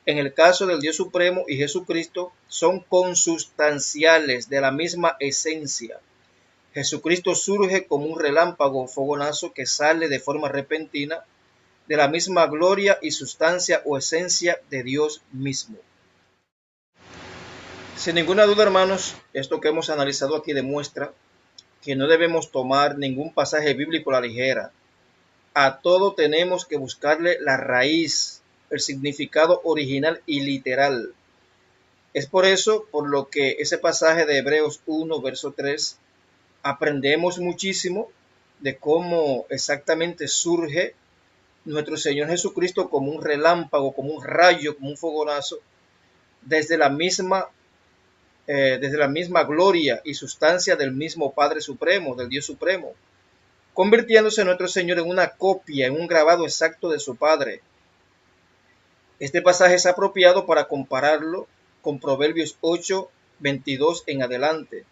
En el caso del Dios Supremo y Jesucristo, son consustanciales de la misma esencia. Jesucristo surge como un relámpago, fogonazo que sale de forma repentina de la misma gloria y sustancia o esencia de Dios mismo. Sin ninguna duda, hermanos, esto que hemos analizado aquí demuestra que no debemos tomar ningún pasaje bíblico a la ligera. A todo tenemos que buscarle la raíz, el significado original y literal. Es por eso por lo que ese pasaje de Hebreos 1, verso 3, aprendemos muchísimo de cómo exactamente surge nuestro Señor Jesucristo como un relámpago, como un rayo, como un fogonazo, desde la misma gloria y sustancia del mismo Padre Supremo, del Dios Supremo, convirtiéndose nuestro Señor en una copia, en un grabado exacto de su Padre. Este pasaje es apropiado para compararlo con Proverbios 8, 22 en adelante,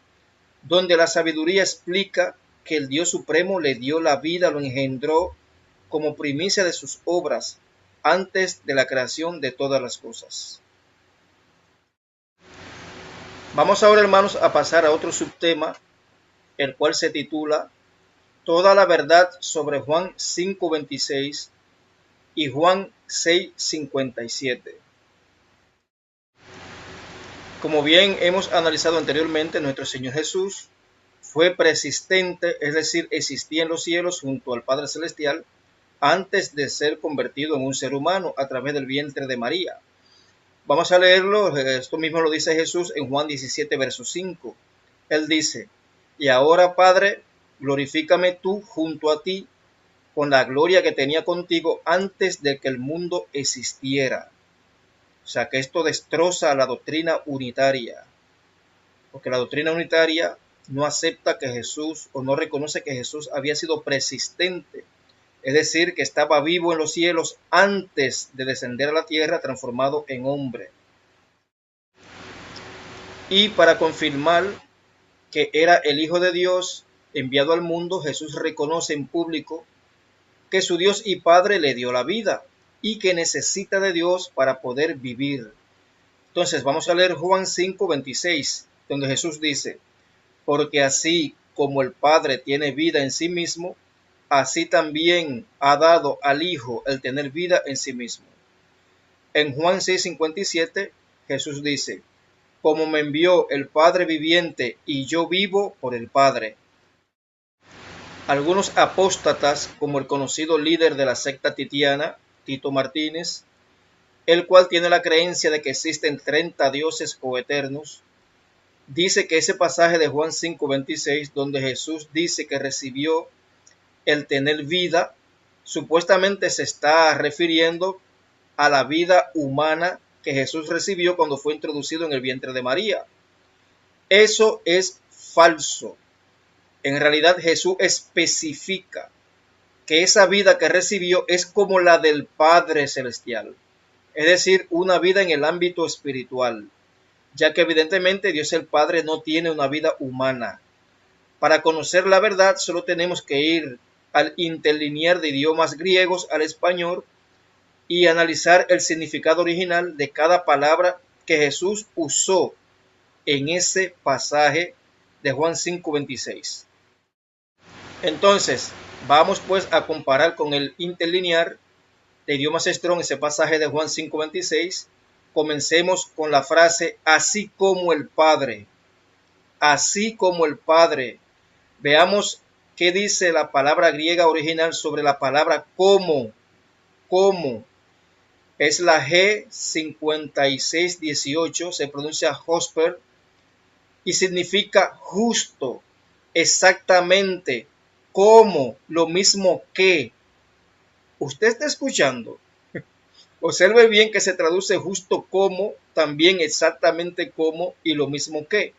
donde la sabiduría explica que el Dios Supremo le dio la vida, lo engendró como primicia de sus obras antes de la creación de todas las cosas. Vamos ahora, hermanos, a pasar a otro subtema, el cual se titula Toda la verdad sobre Juan 5:26 y Juan 6:57. Como bien hemos analizado anteriormente, nuestro Señor Jesús fue preexistente, es decir, existía en los cielos junto al Padre Celestial antes de ser convertido en un ser humano a través del vientre de María. Vamos a leerlo, esto mismo lo dice Jesús en Juan 17, verso 5. Él dice, y ahora, Padre, glorifícame tú junto a ti con la gloria que tenía contigo antes de que el mundo existiera. O sea que esto destroza la doctrina unitaria, porque la doctrina unitaria no acepta que Jesús, o no reconoce que Jesús había sido preexistente, es decir, que estaba vivo en los cielos antes de descender a la tierra transformado en hombre. Y para confirmar que era el Hijo de Dios enviado al mundo, Jesús reconoce en público que su Dios y Padre le dio la vida y que necesita de Dios para poder vivir. Entonces vamos a leer Juan 5:26, donde Jesús dice, porque así como el Padre tiene vida en sí mismo, así también ha dado al Hijo el tener vida en sí mismo. En Juan 6:57, Jesús dice, como me envió el Padre viviente y yo vivo por el Padre. Algunos apóstatas, como el conocido líder de la secta titiana, Tito Martínez, el cual tiene la creencia de que existen 30 dioses coeternos, dice que ese pasaje de Juan 5:26, donde Jesús dice que recibió el tener vida, supuestamente se está refiriendo a la vida humana que Jesús recibió cuando fue introducido en el vientre de María. Eso es falso. En realidad Jesús especifica que esa vida que recibió es como la del Padre Celestial, es decir, una vida en el ámbito espiritual, ya que evidentemente Dios el Padre no tiene una vida humana. Para conocer la verdad solo tenemos que ir al interlinear de idiomas griegos al español y analizar el significado original de cada palabra que Jesús usó en ese pasaje de Juan 5:26. Entonces, vamos pues a comparar con el interlinear de idiomas Strong ese pasaje de Juan 5:26. Comencemos con la frase así como el Padre. Así como el Padre. Veamos qué dice la palabra griega original sobre la palabra como. Como. Es la G5618, se pronuncia Hosper y significa justo, exactamente, como, lo mismo que. ¿Usted está escuchando? Observe bien que se traduce justo como, también exactamente como y lo mismo que.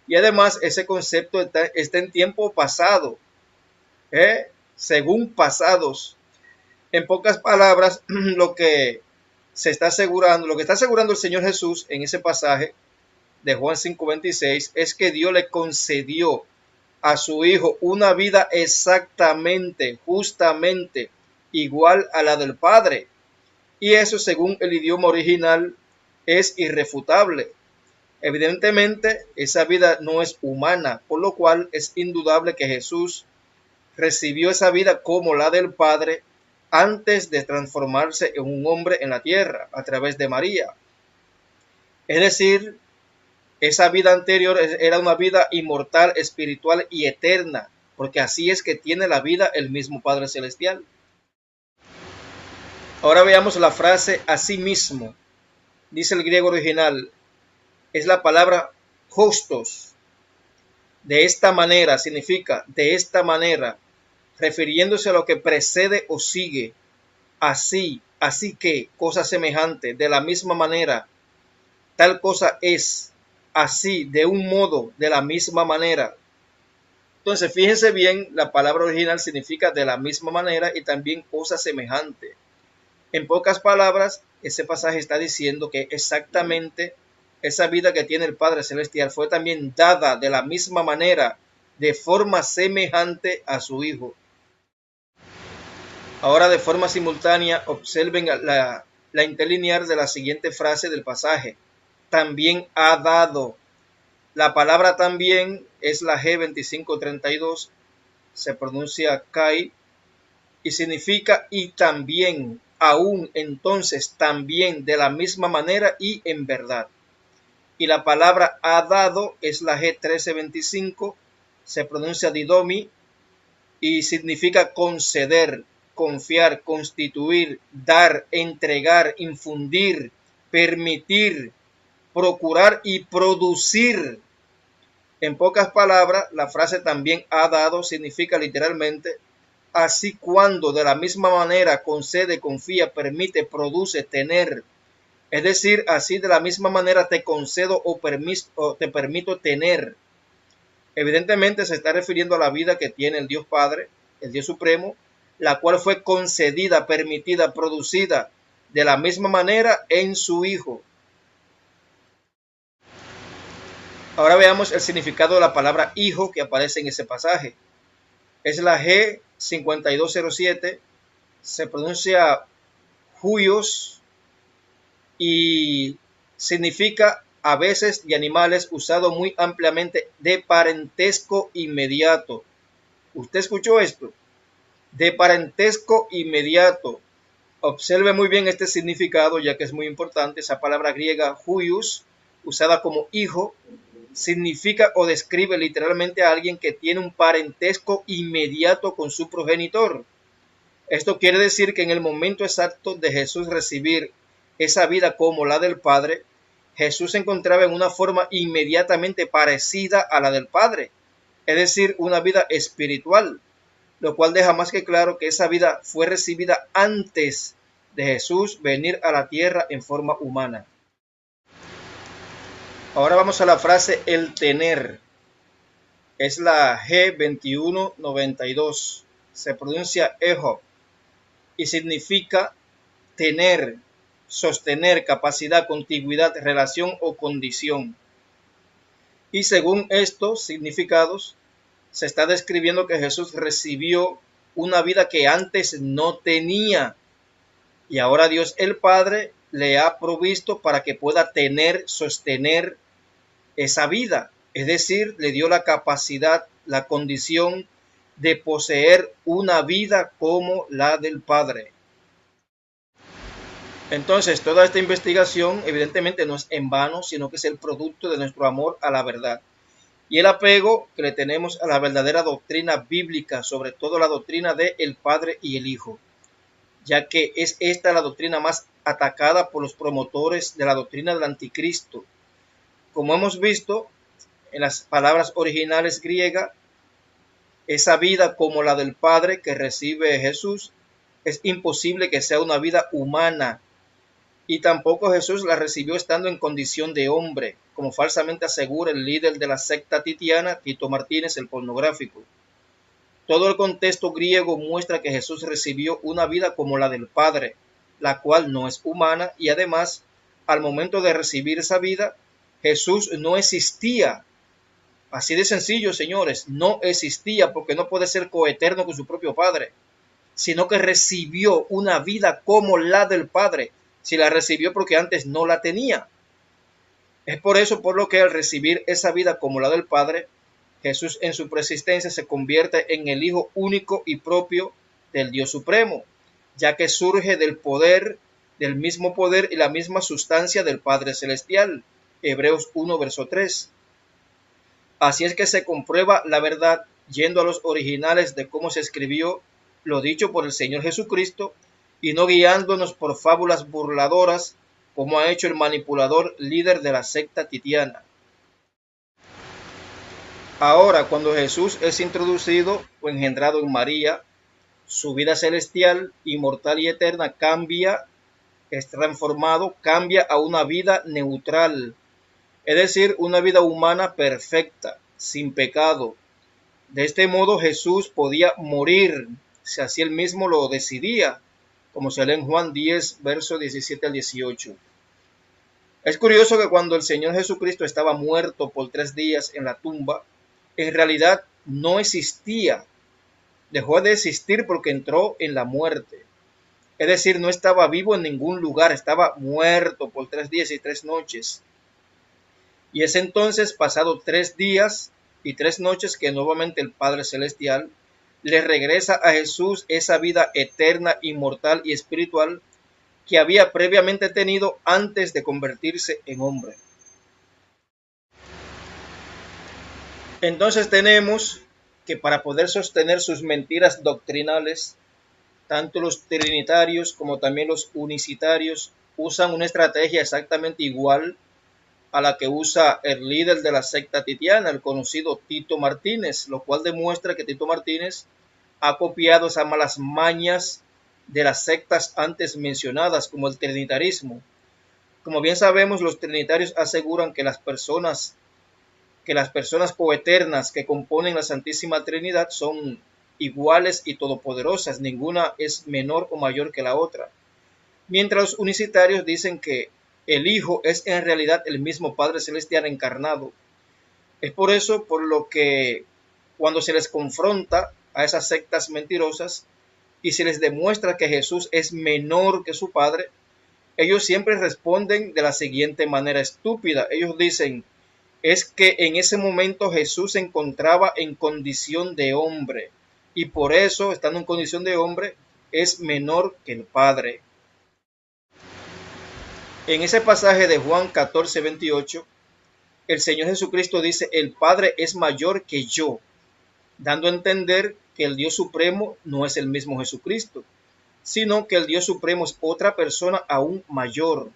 Y además ese concepto está en tiempo pasado, según pasados. En pocas palabras, lo que está asegurando el Señor Jesús en ese pasaje de Juan 5:26 es que Dios le concedió a su Hijo una vida exactamente, justamente igual a la del Padre. Y eso, según el idioma original, es irrefutable. Evidentemente, esa vida no es humana, por lo cual es indudable que Jesús recibió esa vida como la del Padre antes de transformarse en un hombre en la tierra a través de María. Es decir, esa vida anterior era una vida inmortal, espiritual y eterna, porque así es que tiene la vida el mismo Padre Celestial. Ahora veamos la frase asimismo. Dice el griego original, es la palabra justos. De esta manera significa de esta manera, refiriéndose a lo que precede o sigue. Así que, cosa semejante, de la misma manera, tal cosa es, así, de un modo, de la misma manera. Entonces, fíjense bien, la palabra original significa de la misma manera y también cosa semejante. En pocas palabras, ese pasaje está diciendo que exactamente esa vida que tiene el Padre Celestial fue también dada de la misma manera, de forma semejante a su Hijo. Ahora, de forma simultánea, observen la interlinear de la siguiente frase del pasaje. También ha dado. La palabra también es la G2532, se pronuncia Kai, y significa y también, aún, entonces, también, de la misma manera y en verdad. Y la palabra ha dado es la G1325, se pronuncia didomi, y significa conceder, confiar, constituir, dar, entregar, infundir, permitir, procurar y producir. En pocas palabras, la frase también ha dado significa literalmente así cuando de la misma manera concede, confía, permite, produce, tener. Es decir, así de la misma manera te concedo o te permito tener. Evidentemente se está refiriendo a la vida que tiene el Dios Padre, el Dios Supremo, la cual fue concedida, permitida, producida de la misma manera en su Hijo. Ahora veamos el significado de la palabra hijo que aparece en ese pasaje. Es la G5207, se pronuncia huios y significa a veces de animales, usado muy ampliamente de parentesco inmediato. ¿Usted escuchó esto? De parentesco inmediato. Observe muy bien este significado, ya que es muy importante. Esa palabra griega huios, usada como hijo, significa o describe literalmente a alguien que tiene un parentesco inmediato con su progenitor. Esto quiere decir que en el momento exacto de Jesús recibir esa vida como la del Padre, Jesús se encontraba en una forma inmediatamente parecida a la del Padre, es decir, una vida espiritual, lo cual deja más que claro que esa vida fue recibida antes de Jesús venir a la tierra en forma humana. Ahora vamos a la frase el tener. Es la G2192. Se pronuncia ejo y significa tener, sostener, capacidad, contigüidad, relación o condición. Y según estos significados, se está describiendo que Jesús recibió una vida que antes no tenía. Y ahora Dios el Padre le ha provisto para que pueda tener, sostener esa vida. Es decir, le dio la capacidad, la condición de poseer una vida como la del Padre. Entonces, toda esta investigación evidentemente no es en vano, sino que es el producto de nuestro amor a la verdad y el apego que le tenemos a la verdadera doctrina bíblica, sobre todo la doctrina del Padre y el Hijo. ya que es esta la doctrina más atacada por los promotores de la doctrina del anticristo. Como hemos visto en las palabras originales griegas, esa vida como la del Padre que recibe Jesús es imposible que sea una vida humana, y tampoco Jesús la recibió estando en condición de hombre, como falsamente asegura el líder de la secta titiana, Tito Martínez, el pornográfico. Todo el contexto griego muestra que Jesús recibió una vida como la del Padre, la cual no es humana, y además, al momento de recibir esa vida, Jesús no existía. Así de sencillo, señores, no existía, porque no puede ser coeterno con su propio Padre, sino que recibió una vida como la del Padre. Si la recibió porque antes no la tenía. Es por eso por lo que al recibir esa vida como la del Padre, Jesús en su preexistencia se convierte en el Hijo único y propio del Dios Supremo, ya que surge del poder, del mismo poder y la misma sustancia del Padre Celestial. Hebreos 1, verso 3. Así es que se comprueba la verdad yendo a los originales de cómo se escribió lo dicho por el Señor Jesucristo, y no guiándonos por fábulas burladoras como ha hecho el manipulador líder de la secta titiana. Ahora, cuando Jesús es introducido o engendrado en María, su vida celestial, inmortal y eterna cambia, es transformado, cambia a una vida neutral, es decir, una vida humana perfecta, sin pecado. De este modo Jesús podía morir, si así él mismo lo decidía, como se lee en Juan 10, versos 17 al 18. Es curioso que cuando el Señor Jesucristo estaba muerto por 3 días en la tumba, en realidad no existía. Dejó de existir porque entró en la muerte. Es decir, no estaba vivo en ningún lugar, estaba muerto por 3 días y 3 noches. Y es entonces, pasado 3 días y 3 noches, que nuevamente el Padre Celestial le regresa a Jesús esa vida eterna, inmortal y espiritual que había previamente tenido antes de convertirse en hombre. Entonces tenemos que para poder sostener sus mentiras doctrinales, tanto los trinitarios como también los unicitarios usan una estrategia exactamente igual a la que usa el líder de la secta titiana, el conocido Tito Martínez, lo cual demuestra que Tito Martínez ha copiado esas malas mañas de las sectas antes mencionadas, como el trinitarismo. Como bien sabemos, los trinitarios aseguran que las personas coeternas que componen la Santísima Trinidad son iguales y todopoderosas, ninguna es menor o mayor que la otra. Mientras los unicitarios dicen que el Hijo es en realidad el mismo Padre Celestial encarnado. Es por eso por lo que cuando se les confronta a esas sectas mentirosas y se les demuestra que Jesús es menor que su Padre, ellos siempre responden de la siguiente manera estúpida. Ellos dicen, es que en ese momento Jesús se encontraba en condición de hombre y por eso, estando en condición de hombre, es menor que el Padre. En ese pasaje de Juan 14, 28, el Señor Jesucristo dice, el Padre es mayor que yo, dando a entender que el Dios Supremo no es el mismo Jesucristo, sino que el Dios Supremo es otra persona aún mayor.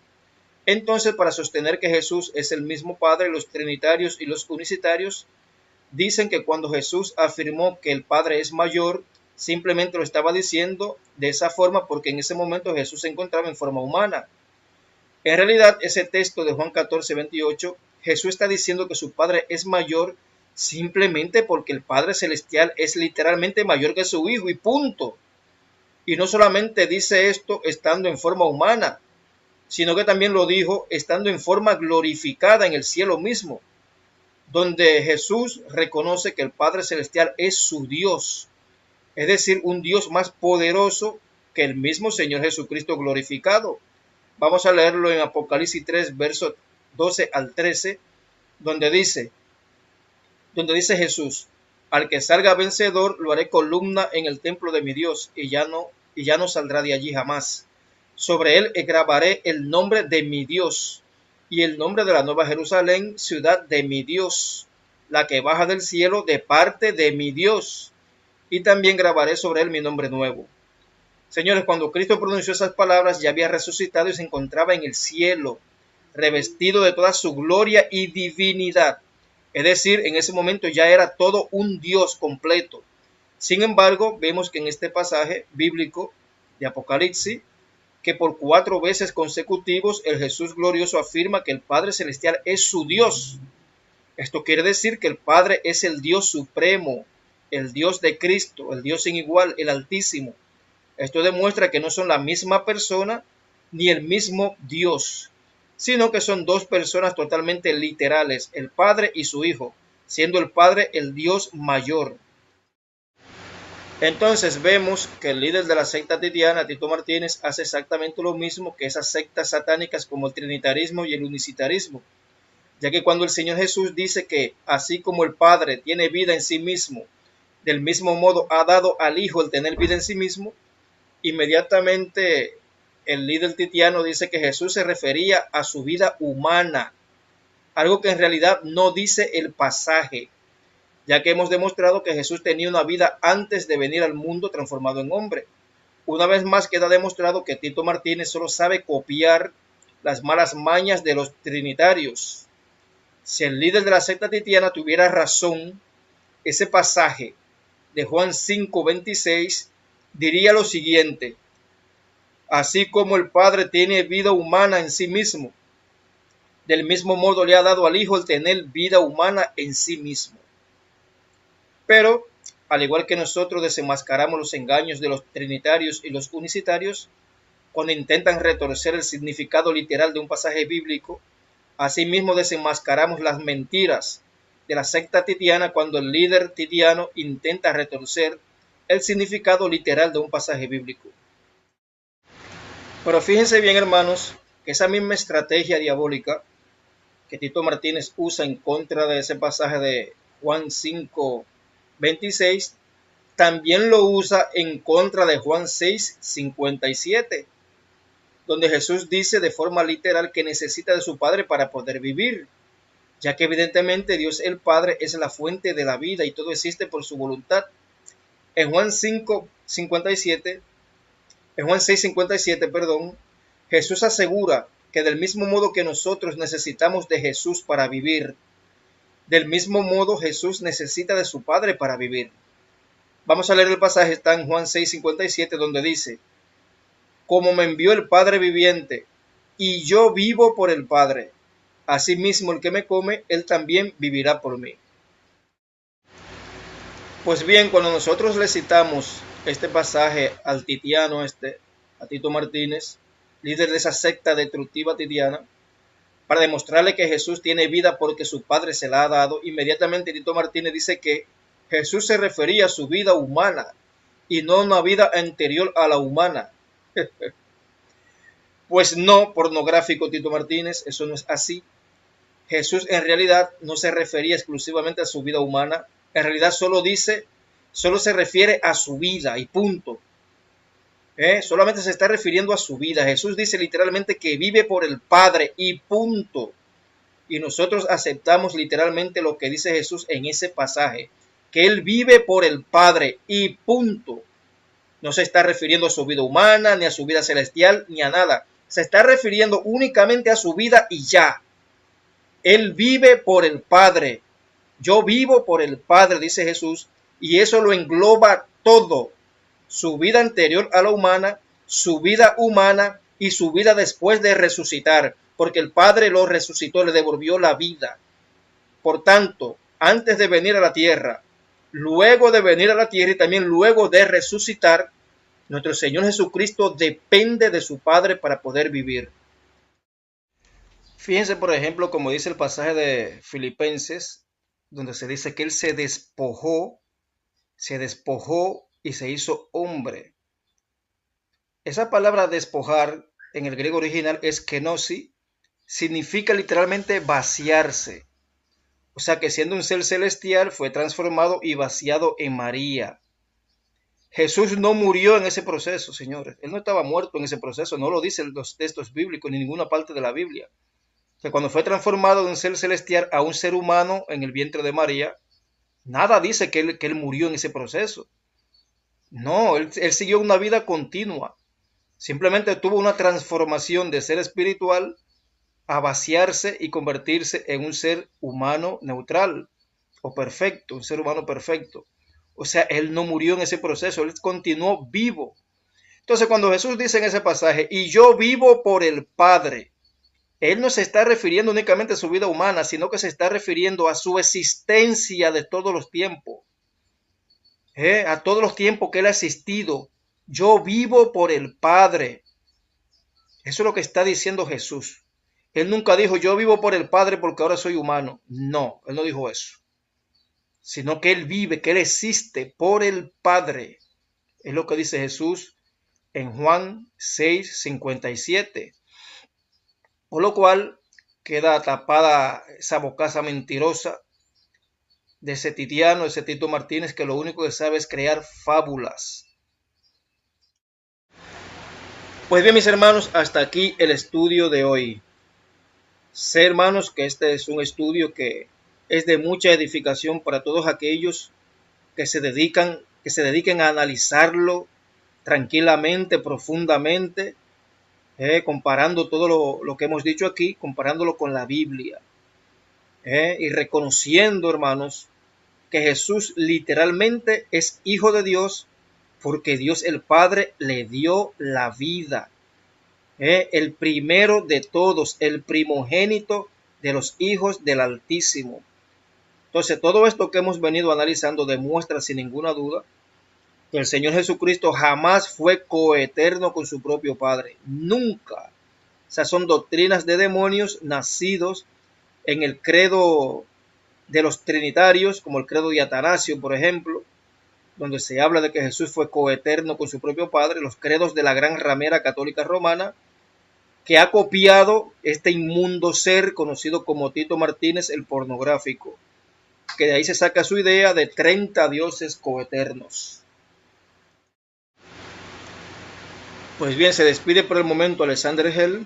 Entonces, para sostener que Jesús es el mismo Padre, los trinitarios y los unicitarios dicen que cuando Jesús afirmó que el Padre es mayor, simplemente lo estaba diciendo de esa forma porque en ese momento Jesús se encontraba en forma humana. En realidad, ese texto de Juan 14, 28, Jesús está diciendo que su Padre es mayor simplemente porque el Padre Celestial es literalmente mayor que su Hijo y punto. Y no solamente dice esto estando en forma humana, sino que también lo dijo estando en forma glorificada en el cielo mismo, donde Jesús reconoce que el Padre Celestial es su Dios, es decir, un Dios más poderoso que el mismo Señor Jesucristo glorificado. Vamos a leerlo en Apocalipsis 3, versos 12 al 13, donde dice Jesús, al que salga vencedor lo haré columna en el templo de mi Dios y ya no saldrá de allí jamás. Sobre él grabaré el nombre de mi Dios y el nombre de la nueva Jerusalén, ciudad de mi Dios, la que baja del cielo de parte de mi Dios, y también grabaré sobre él mi nombre nuevo. Señores, cuando Cristo pronunció esas palabras, ya había resucitado y se encontraba en el cielo, revestido de toda su gloria y divinidad. Es decir, en ese momento ya era todo un Dios completo. Sin embargo, vemos que en este pasaje bíblico de Apocalipsis, que por 4 veces consecutivos el Jesús glorioso afirma que el Padre Celestial es su Dios. Esto quiere decir que el Padre es el Dios supremo, el Dios de Cristo, el Dios sin igual, el Altísimo. Esto demuestra que no son la misma persona ni el mismo Dios, sino que son dos personas totalmente literales, el Padre y su Hijo, siendo el Padre el Dios mayor. Entonces vemos que el líder de la secta titiana, Tito Martínez, hace exactamente lo mismo que esas sectas satánicas como el trinitarismo y el unicitarismo, ya que cuando el Señor Jesús dice que así como el Padre tiene vida en sí mismo, del mismo modo ha dado al Hijo el tener vida en sí mismo, inmediatamente el líder titiano dice que Jesús se refería a su vida humana, algo que en realidad no dice el pasaje, ya que hemos demostrado que Jesús tenía una vida antes de venir al mundo transformado en hombre. Una vez más queda demostrado que Tito Martínez solo sabe copiar las malas mañas de los trinitarios. Si el líder de la secta titiana tuviera razón, ese pasaje de Juan 5:26 diría lo siguiente: así como el Padre tiene vida humana en sí mismo, del mismo modo le ha dado al Hijo el tener vida humana en sí mismo. Pero, al igual que nosotros desenmascaramos los engaños de los trinitarios y los unicitarios, cuando intentan retorcer el significado literal de un pasaje bíblico, asimismo desenmascaramos las mentiras de la secta titiana cuando el líder titiano intenta retorcer el significado literal de un pasaje bíblico. Pero fíjense bien, hermanos, que esa misma estrategia diabólica que Tito Martínez usa en contra de ese pasaje de Juan 5:26, también lo usa en contra de Juan 6:57, donde Jesús dice de forma literal que necesita de su Padre para poder vivir, ya que evidentemente Dios el Padre es la fuente de la vida y todo existe por su voluntad. En Juan 6:57, Jesús asegura que del mismo modo que nosotros necesitamos de Jesús para vivir, del mismo modo Jesús necesita de su Padre para vivir. Vamos a leer el pasaje, está en Juan 6:57, donde dice: como me envió el Padre viviente, y yo vivo por el Padre, asimismo el que me come, él también vivirá por mí. Pues bien, cuando nosotros le citamos este pasaje al titiano a Tito Martínez, líder de esa secta destructiva titiana, para demostrarle que Jesús tiene vida porque su Padre se la ha dado, inmediatamente Tito Martínez dice que Jesús se refería a su vida humana y no a una vida anterior a la humana. Pues no, pornográfico Tito Martínez, eso no es así. Jesús en realidad no se refería exclusivamente a su vida humana, en realidad solo se refiere a su vida y punto. Solamente se está refiriendo a su vida. Jesús dice literalmente que vive por el Padre y punto. Y nosotros aceptamos literalmente lo que dice Jesús en ese pasaje, que Él vive por el Padre y punto. No se está refiriendo a su vida humana, ni a su vida celestial, ni a nada. Se está refiriendo únicamente a su vida y ya. Él vive por el Padre. Yo vivo por el Padre, dice Jesús, y eso lo engloba todo. Su vida anterior a la humana, su vida humana y su vida después de resucitar, porque el Padre lo resucitó, le devolvió la vida. Por tanto, antes de venir a la tierra, luego de venir a la tierra y también luego de resucitar, nuestro Señor Jesucristo depende de su Padre para poder vivir. Fíjense, por ejemplo, como dice el pasaje de Filipenses, donde se dice que Él se despojó y se hizo hombre. Esa palabra despojar en el griego original es kenosi, significa literalmente vaciarse. O sea que siendo un ser celestial fue transformado y vaciado en María. Jesús no murió en ese proceso, señores. Él no estaba muerto en ese proceso, no lo dicen los textos bíblicos ni ninguna parte de la Biblia. Que cuando fue transformado de un ser celestial a un ser humano en el vientre de María, nada dice que él murió en ese proceso. No, él siguió una vida continua. Simplemente tuvo una transformación de ser espiritual a vaciarse y convertirse en un ser humano neutral o perfecto, un ser humano perfecto. O sea, él no murió en ese proceso, él continuó vivo. Entonces, cuando Jesús dice en ese pasaje, y yo vivo por el Padre, él no se está refiriendo únicamente a su vida humana, sino que se está refiriendo a su existencia de todos los tiempos, a todos los tiempos que él ha existido. Yo vivo por el Padre. Eso es lo que está diciendo Jesús. Él nunca dijo, yo vivo por el Padre porque ahora soy humano. No, él no dijo eso. Sino que él vive, que él existe por el Padre. Es lo que dice Jesús en Juan 6:57. Por lo cual queda tapada esa bocaza mentirosa de ese Titiano, ese Tito Martínez, que lo único que sabe es crear fábulas. Pues bien, mis hermanos, hasta aquí el estudio de hoy. Sé, hermanos, que este es un estudio que es de mucha edificación para todos aquellos que se dediquen a analizarlo tranquilamente, profundamente, comparando todo lo que hemos dicho aquí, comparándolo con la Biblia, y reconociendo, hermanos, que Jesús literalmente es hijo de Dios porque Dios el Padre le dio la vida. El primero de todos, el primogénito de los hijos del Altísimo. Entonces, todo esto que hemos venido analizando demuestra sin ninguna duda que el Señor Jesucristo jamás fue coeterno con su propio Padre. Nunca. Esas son doctrinas de demonios nacidos en el credo de los trinitarios, como el credo de Atanasio, por ejemplo, donde se habla de que Jesús fue coeterno con su propio Padre, los credos de la gran ramera católica romana, que ha copiado este inmundo ser conocido como Tito Martínez el pornográfico, que de ahí se saca su idea de 30 dioses coeternos. Pues bien, se despide por el momento Alexander Hell.